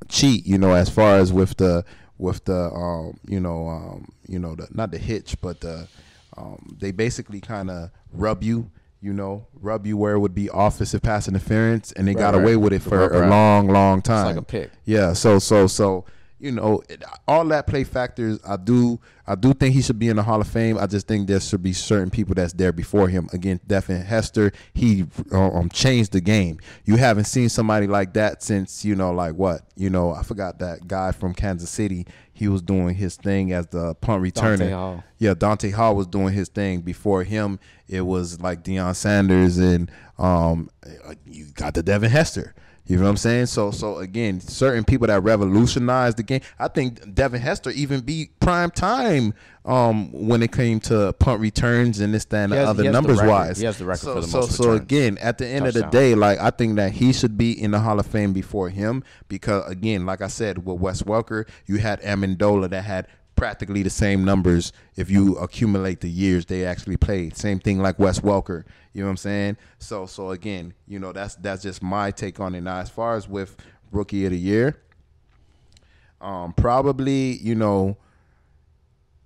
cheat, as far as with the not the hitch, but they basically kind of rub you where it would be offensive pass interference, and they got away with it for a long time. It's like a pick. Yeah. So all that play factors, I do think he should be in the Hall of Fame. I just think there should be certain people that's there before him. Again, Devin Hester, he changed the game. You haven't seen somebody like that since, I forgot that guy from Kansas City. He was doing his thing as the punt returner. Dante Hall. Yeah, Dante Hall was doing his thing. Before him, it was like Deion Sanders, and you got the Devin Hester. You know what I'm saying? So again, certain people that revolutionized the game. I think Devin Hester even beat prime time when it came to punt returns and this, that, and the other numbers wise. He has the record for the most returns. So again, at the end of the day, like, I think that he should be in the Hall of Fame before him, because again, like I said, with Wes Welker, you had Amendola that had practically the same numbers if you accumulate the years they actually played. Same thing like Wes Welker. You know what I'm saying? So again, that's just my take on it. Now, as far as with Rookie of the Year, probably,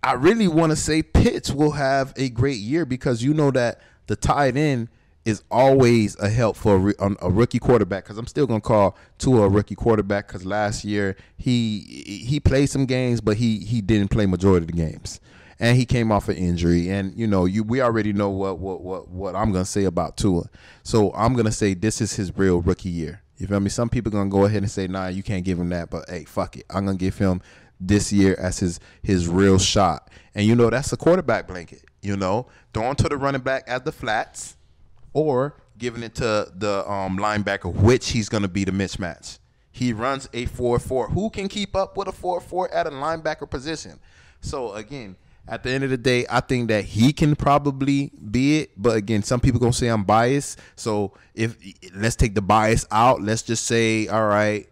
I really want to say Pitts will have a great year, because that the tight end is always a help for a rookie quarterback, because I'm still going to call Tua a rookie quarterback, because last year he played some games, but he didn't play majority of the games. And he came off an injury, and we already know what I'm gonna say about Tua. So I'm gonna say this is his real rookie year. You feel me? Some people gonna go ahead and say, nah, you can't give him that, but hey, fuck it, I'm gonna give him this year as his real shot. And that's a quarterback blanket. Throwing to the running back at the flats, or giving it to the linebacker, which he's gonna be the mismatch. He runs a 4-4. Who can keep up with a 4-4 at a linebacker position? So again, at the end of the day, I think that he can probably be it. But again, some people going to say I'm biased. So let's take the bias out. Let's just say, all right,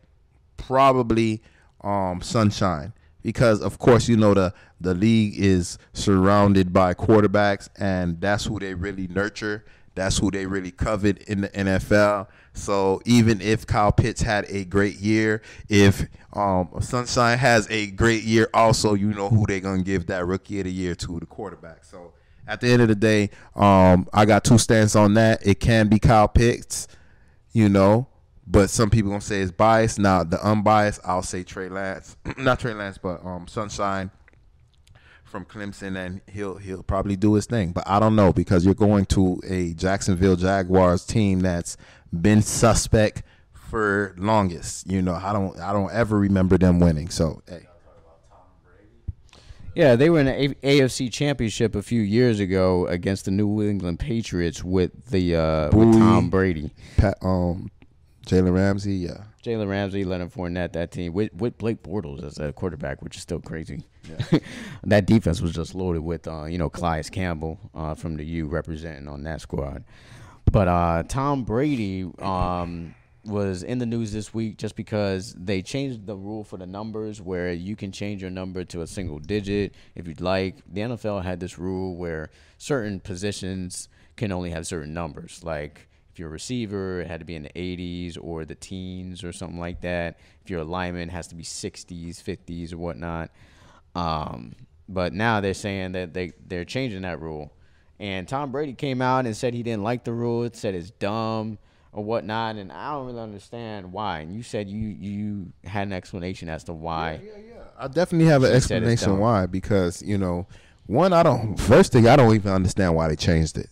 probably Sunshine. Because, of course, the league is surrounded by quarterbacks, and that's who they really nurture. That's who they really covet in the NFL. So even if Kyle Pitts had a great year, if Sunshine has a great year also, who they're going to give that Rookie of the Year to, the quarterback. So at the end of the day, I got two stands on that. It can be Kyle Pitts, but some people going to say it's biased. Now, the unbiased, I'll say Trey Lance. Not Trey Lance, but Sunshine from Clemson, and he'll probably do his thing. But I don't know, because you're going to a Jacksonville Jaguars team that's been suspect for longest. I don't ever remember them winning. So hey. Yeah, they were in the AFC Championship a few years ago against the New England Patriots with with Tom Brady. Jalen Ramsey, yeah. Jalen Ramsey, Leonard Fournette, that team with Blake Bortles as a quarterback, which is still crazy. Yeah. That defense was just loaded with Calais Campbell from the U representing on that squad. But Tom Brady was in the news this week just because they changed the rule for the numbers, where you can change your number to a single digit if you'd like. The NFL had this rule where certain positions can only have certain numbers, like if you're a receiver, it had to be in the 80s or the teens or something like that. If you're a lineman, it has to be 60s, 50s, or whatnot. But now they're saying that they're changing that rule. And Tom Brady came out and said he didn't like the rule. It said it's dumb or whatnot. And I don't really understand why. And you said you had an explanation as to why. Yeah. I definitely have an explanation why. Because, first thing, I don't even understand why they changed it.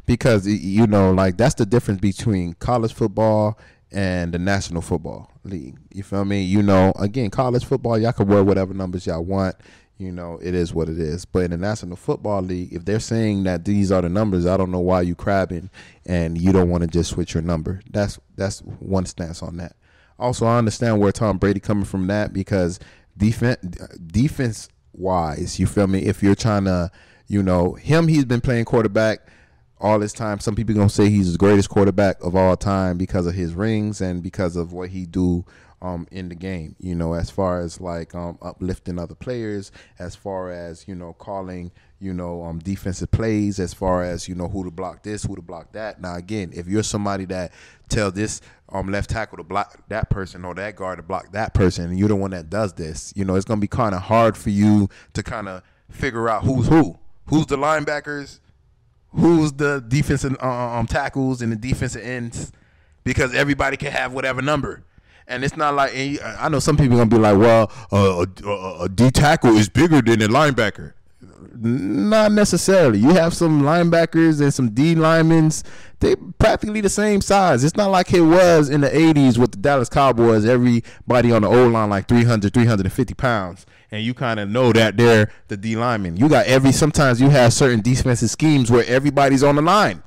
Because, that's the difference between college football and the National Football League. You feel me? Again, college football, y'all can wear whatever numbers y'all want. It is what it is. But in the National Football League, if they're saying that these are the numbers, I don't know why you crabbing and you don't want to just switch your number. That's one stance on that. Also, I understand where Tom Brady coming from that, because defense wise, you feel me? If you're trying to, he's been playing quarterback all this time. Some people gonna say he's the greatest quarterback of all time because of his rings and because of what he do in the game, as far as like uplifting other players, as far as calling defensive plays as far as, who to block this, who to block that. Now, again, if you're somebody that tell this left tackle to block that person or that guard to block that person, and you're the one that does this, it's going to be kind of hard for you to kind of figure out who's who. Who's the linebackers, who's the defensive tackles and the defensive ends, because everybody can have whatever number. And it's not like, I know some people are going to be like, well, a D tackle is bigger than a linebacker. Not necessarily. You have some linebackers and some D linemen. They practically the same size. It's not like it was in the 80s with the Dallas Cowboys. Everybody on the O-line like 300, 350 pounds. And you kind of know that they're the D linemen. Sometimes you have certain defensive schemes where everybody's on the line.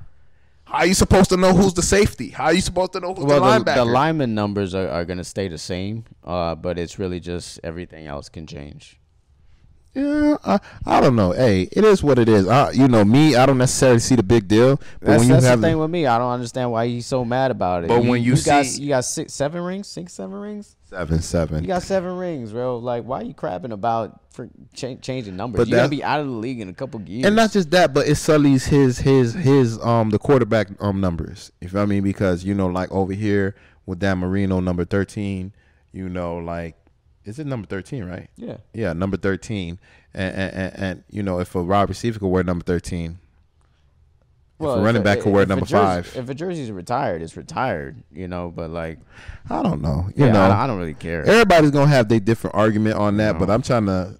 How are you supposed to know who's the safety? How are you supposed to know who's the linebacker? The lineman numbers are going to stay the same, but it's really just everything else can change. Yeah, I don't know. Hey, it is what it is. Me, I don't necessarily see the big deal. But That's the thing with me. I don't understand why he's so mad about it. But when you got 7 rings? 7 rings? 7. You got 7 rings, bro. Like, why are you crapping about changing numbers? You're gonna be out of the league in a couple years. And not just that, but it sullies his the quarterback numbers. You feel me? Because like over here with Dan Marino, number 13. Is it number 13, right? Yeah. Yeah, number 13. And if a wide receiver could wear number 13, if a running back could wear number 5. If a jersey's retired, it's retired, but like. I don't know. I don't really care. Everybody's going to have their different argument on that, but I'm trying to,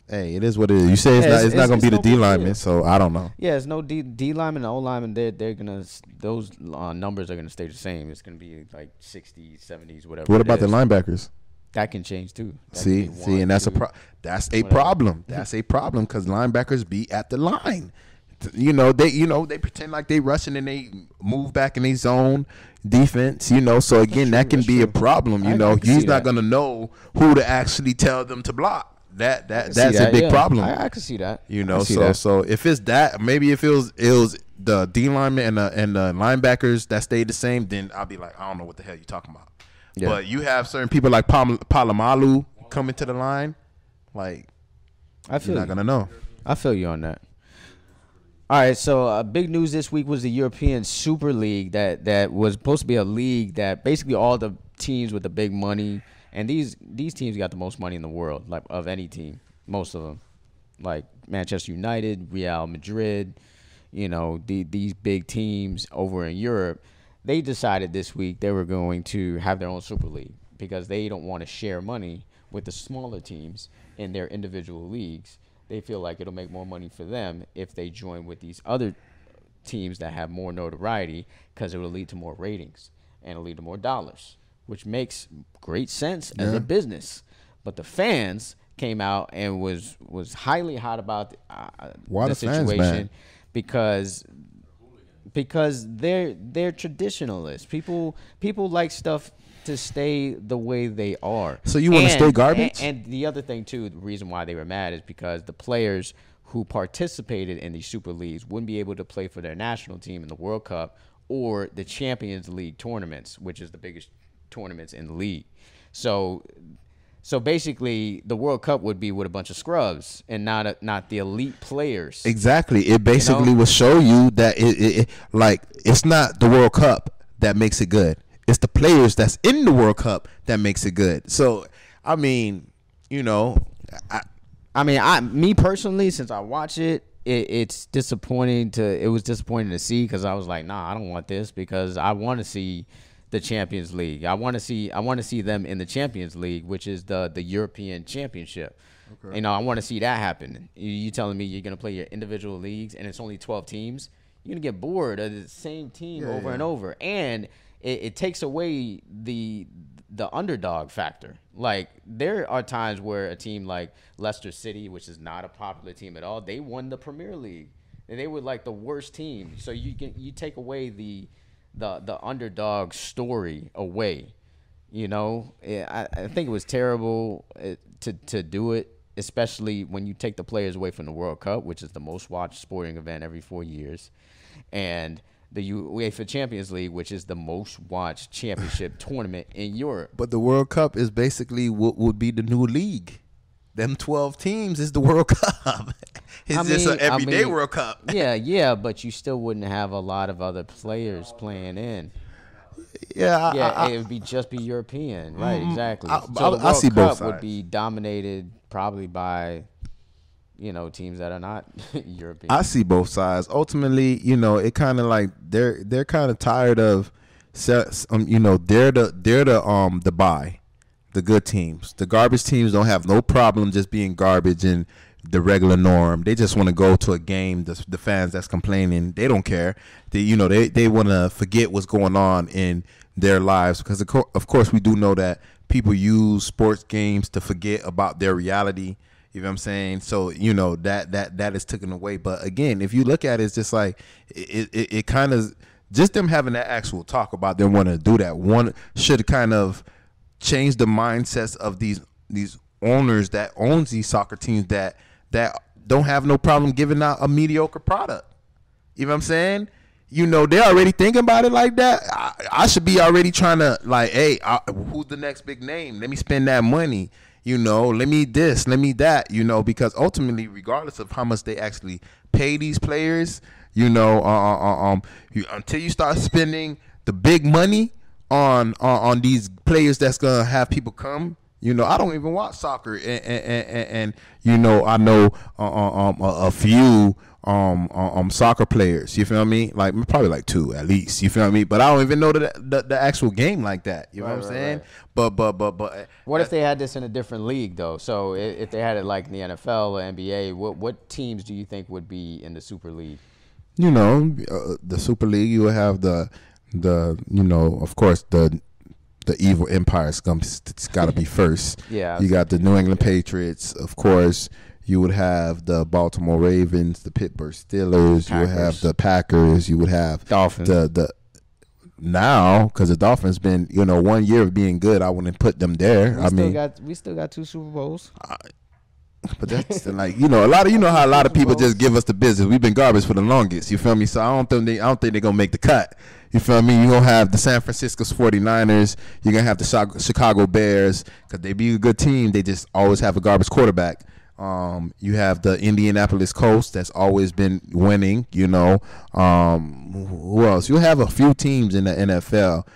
hey, it is what it is. You say it's not going to be the D lineman, so I don't know. Yeah, it's no D lineman and O lineman. They're going to, those numbers are going to stay the same. It's going to be like 60s, 70s, whatever. What about the linebackers? That can change too. See, and that's a problem. That's a problem because linebackers be at the line. They pretend like they rushing and they move back in their zone defense. So again, that can be a problem. He's not gonna know who to actually tell them to block. That's a big problem. I can see that. So if it's that, maybe if it was the D lineman and the linebackers that stayed the same, then I'll be like, I don't know what the hell you're talking about. Yeah. But you have certain people like Palomalu coming to the line, like you're not gonna know. I feel you on that. All right, so big news this week was the European Super League that was supposed to be a league that basically all the teams with the big money, and these teams got the most money in the world, like of any team, most of them, like Manchester United, Real Madrid, these big teams over in Europe. They decided this week they were going to have their own Super League because they don't want to share money with the smaller teams in their individual leagues. They feel like it'll make more money for them if they join with these other teams that have more notoriety because it will lead to more ratings and it'll lead to more dollars, which makes great sense as a business. But the fans came out and was highly hot about the situation because they're traditionalists. People like stuff to stay the way they are. So you want to stay garbage? And the other thing too, the reason why they were mad is because the players who participated in these Super Leagues wouldn't be able to play for their national team in the World Cup or the Champions League tournaments, which is the biggest tournaments in the league. So basically, the World Cup would be with a bunch of scrubs and not the elite players. Exactly. It basically will show you that it's not the World Cup that makes it good. It's the players that's in the World Cup that makes it good. So, I mean, me personally, since I watch it, it's disappointing it was disappointing to see because I was like, nah, I don't want this because I want to see the Champions League. I want to see them in the Champions League, which is the European Championship. Okay. I want to see that happen. You telling me you're going to play your individual leagues and it's only 12 teams? You're going to get bored of the same team over and over. And it takes away the underdog factor. Like, there are times where a team like Leicester City, which is not a popular team at all, they won the Premier League. And they were like the worst team. So you take away the underdog story away. I think it was terrible to do it, especially when you take the players away from the World Cup, which is the most watched sporting event every 4 years, and the UEFA Champions League, which is the most watched championship tournament in Europe. But the World Cup is basically what would be the new league. Them 12 teams is the World Cup. It's just an everyday World Cup. Yeah, but you still wouldn't have a lot of other players playing in. Yeah, it would just be European, right? Exactly. I So the World see both Cup would sides. be dominated probably by, teams that are not European. I see both sides. Ultimately, it kind of like they're kind of tired of, they're the buy, the good teams. The garbage teams don't have no problem just being garbage and the regular norm. They just want to go to a game. The fans that's complaining, they don't care. They want to forget what's going on in their lives, because of course we do know that people use sports games to forget about their reality. You know what I'm saying? So that is taken away. But again, if you look at it, it's just like it kind of, just them having that actual talk about them wanting to do that one should kind of change the mindsets of these owners that owns these soccer teams that don't have no problem giving out a mediocre product. You know what I'm saying? They're already thinking about it like that. I should be already trying to, like, hey, who's the next big name? Let me spend that money. Let me this, let me that. Because ultimately, regardless of how much they actually pay these players, until you start spending the big money on these players that's gonna have people come. I don't even watch soccer, and I know a few soccer players. You feel me? Like probably like 2 at least. You feel me? But I don't even know the actual game like that. You know what I'm saying? Right. But what if they had this in a different league though? So if they had it like in the NFL or NBA, what teams do you think would be in the Super League? The Super League, you would have the of course the evil empire. It's got to be first. Yeah. You got the New England Patriots, of course. You would have the Baltimore Ravens, the Pittsburgh Steelers. You would have the Packers. You would have Dolphins. Now, because the Dolphins been 1 year of being good, I wouldn't put them there. We still got 2 Super Bowls. But that's like how a lot of people just give us the business. We've been garbage for the longest. You feel me? So I don't think they're gonna make the cut. You feel me? You're gonna have the San Francisco 49ers. You're gonna have the Chicago Bears, because they be a good team. They just always have a garbage quarterback. You have the Indianapolis Colts that's always been winning. Who else? You'll have a few teams in the NFL.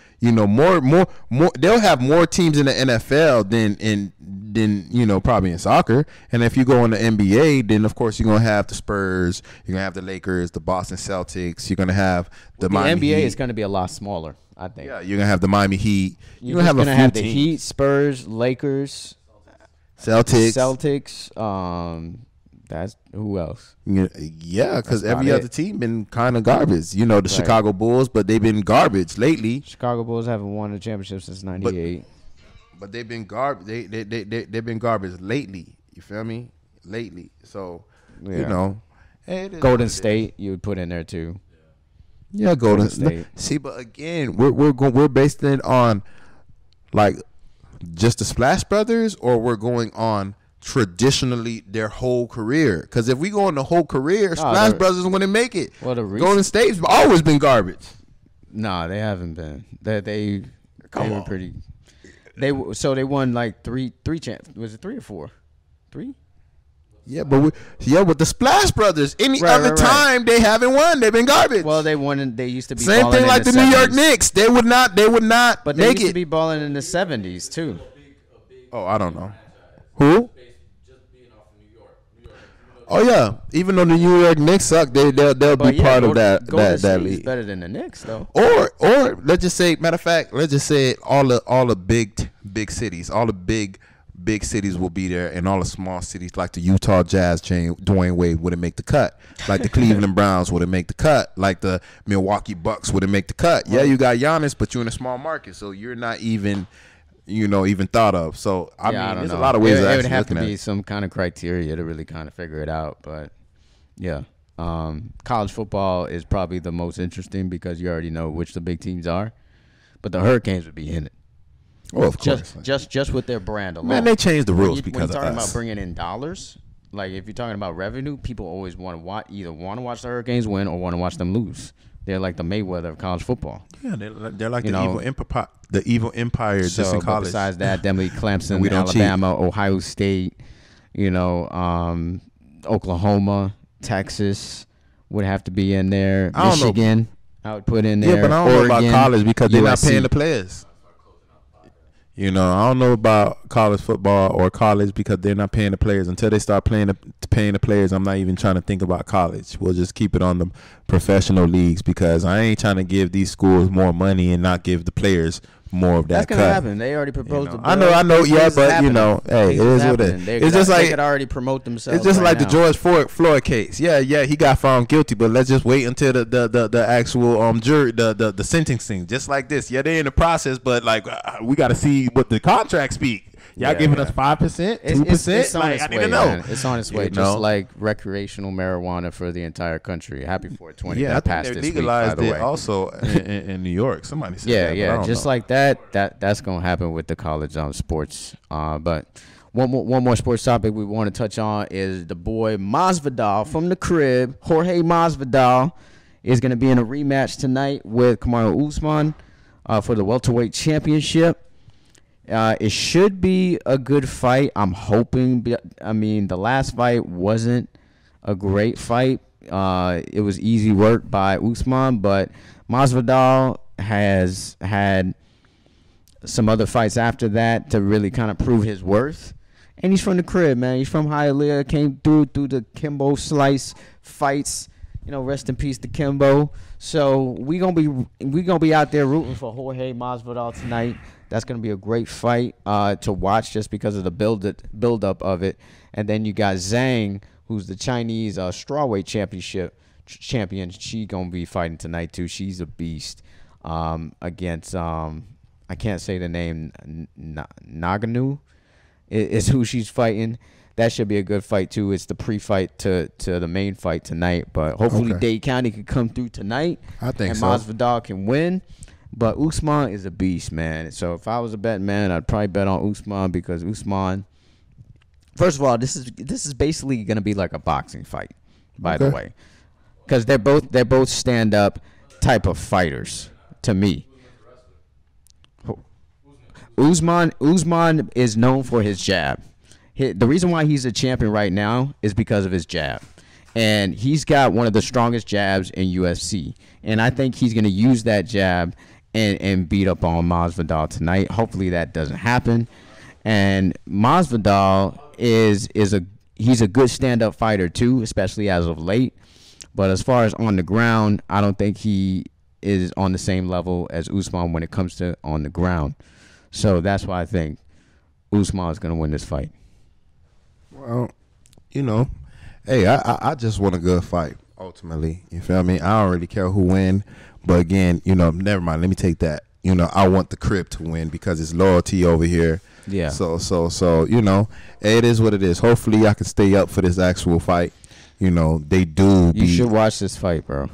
More. They'll have more teams in the NFL than probably in soccer. And if you go in the NBA, then of course you're gonna have the Spurs. You're gonna have the Lakers, the Boston Celtics. You're gonna have the Miami NBA Heat. is gonna be a lot smaller, I think. Yeah, you're gonna have the Miami Heat. You're gonna have the Heat, Spurs, Lakers, Celtics. That's who else? Yeah, because every other team been kind of garbage. The Chicago Bulls, but they've been garbage lately. Chicago Bulls haven't won a championship since '98. But they've been garbage. They've been garbage lately. You feel me? Lately. So Golden State you would put in there too. Yeah, Golden State. See, but again, we're based it on like just the Splash Brothers, or we're going on traditionally their whole career. Because if we go on the whole career, Splash Brothers wouldn't make it. Well, Golden State's always been garbage. No, they haven't been. They were pretty. They won like three champs. Was it 3 or 4? 3? Yeah, but with the Splash Brothers, any other time they haven't won. They've been garbage. Well, they won. They used to be same thing like the New York Knicks. They would not. But they used to be balling in the 70s too. Oh, I don't know. Who? Oh yeah, even though the New York Knicks suck, they'll be part of that league. Better than the Knicks though. Or let's just say, matter of fact, let's just say all the big cities, all the big cities will be there, and all the small cities like the Utah Jazz, Dwayne Wade wouldn't make the cut. Like the Cleveland Browns wouldn't make the cut. Like the Milwaukee Bucks wouldn't make the cut. Yeah, you got Giannis, but you're in a small market, so you're not even thought of. So I mean, there's a lot of ways. It would have to be some kind of criteria to really kind of figure it out. But yeah, college football is probably the most interesting because you already know which the big teams are. But the Hurricanes would be in it. Oh, of course. Just with their brand alone. Man, they changed the rules because of us. When you're talking about bringing in dollars, like if you're talking about revenue, people always want to watch the Hurricanes win or want to watch them lose. They're like the Mayweather of college football. Yeah, they're like the evil empire just in college. But besides that, Emily Clemson, Alabama, Ohio State, Oklahoma, Texas would have to be in there. Michigan, I would put in there. Yeah, but I don't know about college because they're not paying the players. You know, I don't know about college football or college because they're not paying the players. Until they start paying the players, I'm not even trying to think about college. We'll just keep it on the professional leagues because I ain't trying to give these schools more money and not give the players more of that. That's gonna happen. They already proposed. I know. Yeah, but you know, hey, it is what it is. It's just like they could already promote themselves. It's just like the George Floyd case. Yeah, he got found guilty, but let's just wait until the actual jury, the sentencing. Just like this. Yeah, they're in the process, but like we got to see what the contract speak. Y'all giving us 5%, 2%? I need to know. Man. It's on its way. You just know? like recreational marijuana for the entire country. Happy 420. Yeah, that I passed think they this legalized week, by the it way. also in New York. Somebody said that. Yeah, just like that. That's gonna happen with the college sports. But one more sports topic we want to touch on is the boy Masvidal from the crib. Jorge Masvidal is gonna be in a rematch tonight with Kamaru Usman for the welterweight championship. It should be a good fight. I'm hoping. I mean, the last fight wasn't a great fight. It was easy work by Usman, but Masvidal has had some other fights after that to really kind of prove his worth. And he's from the crib, man. He's from Hialeah. Came through the Kimbo Slice fights. You know, rest in peace to Kimbo. So we gonna be out there rooting for Jorge Masvidal tonight. That's going to be a great fight to watch just because of the build up of it. And then you got Zhang, who's the Chinese strawweight champion. She going to be fighting tonight too. She's a beast against I can't say the name. Naganu is who she's fighting. That should be a good fight too. It's the pre-fight to the main fight tonight. But hopefully Dade County can come through tonight. I think so. And Masvidal can win. But Usman is a beast, man. So if I was a betting man, I'd probably bet on Usman because Usman. First of all, this is basically gonna be like a boxing fight, by the way, because they're both stand up type of fighters to me. Usman is known for his jab. The reason why he's a champion right now is because of his jab. And he's got one of the strongest jabs in UFC. And I think he's going to use that jab and beat up on Masvidal tonight. Hopefully that doesn't happen. And Masvidal he's a good stand-up fighter too, especially as of late. But as far as on the ground, I don't think he is on the same level as Usman when it comes to on the ground. So that's why I think Usman is going to win this fight. Well, you know, hey, I just want a good fight, ultimately. You feel me? I don't really care who win. But again, you know, never mind. Let me take that. You know, I want the crib to win because it's loyalty over here. Yeah. So you know, it is what it is. Hopefully I can stay up for this actual fight. You know, they do. You should watch this fight, bro.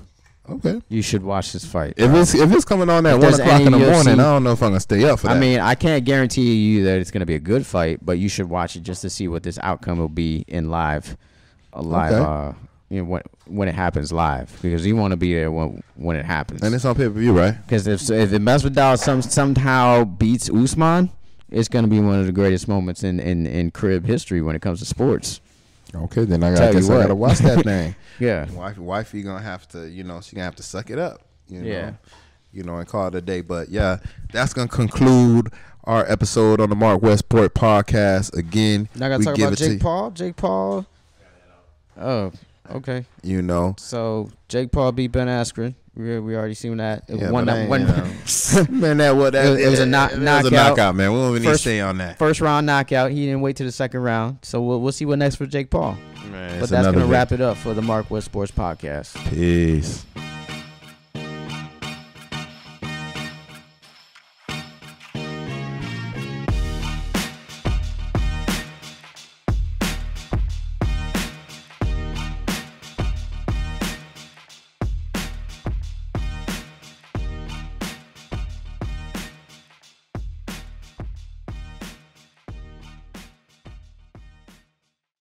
Okay. You should watch this fight. If it's coming on at 1 o'clock in the morning, I don't know if I'm gonna stay up for that. I mean, I can't guarantee you that it's gonna be a good fight, but you should watch it just to see what this outcome will be in live. Okay. You know, when it happens live, because you want to be there when it happens. And it's on pay-per-view, right? Because if Masvidal somehow beats Usman, it's going to be one of the greatest moments in crib history when it comes to sports. Okay, then I gotta watch that thing. Yeah, wifey gonna have to, you know, she gonna have to suck it up. You know, you know, and call it a day. But yeah, that's gonna conclude our episode on the MarcWes Sport Podcast. Again, now I gotta talk about Jake Paul. Jake Paul. Oh. Okay. You know. So Jake Paul beat Ben Askren. We already seen that. It was a knockout, man. We don't even need to stay on that. First round knockout. He didn't wait to the second round. So we'll see what next for Jake Paul. Man, but that's gonna wrap it up for the MarcWes Sports Podcast. Peace.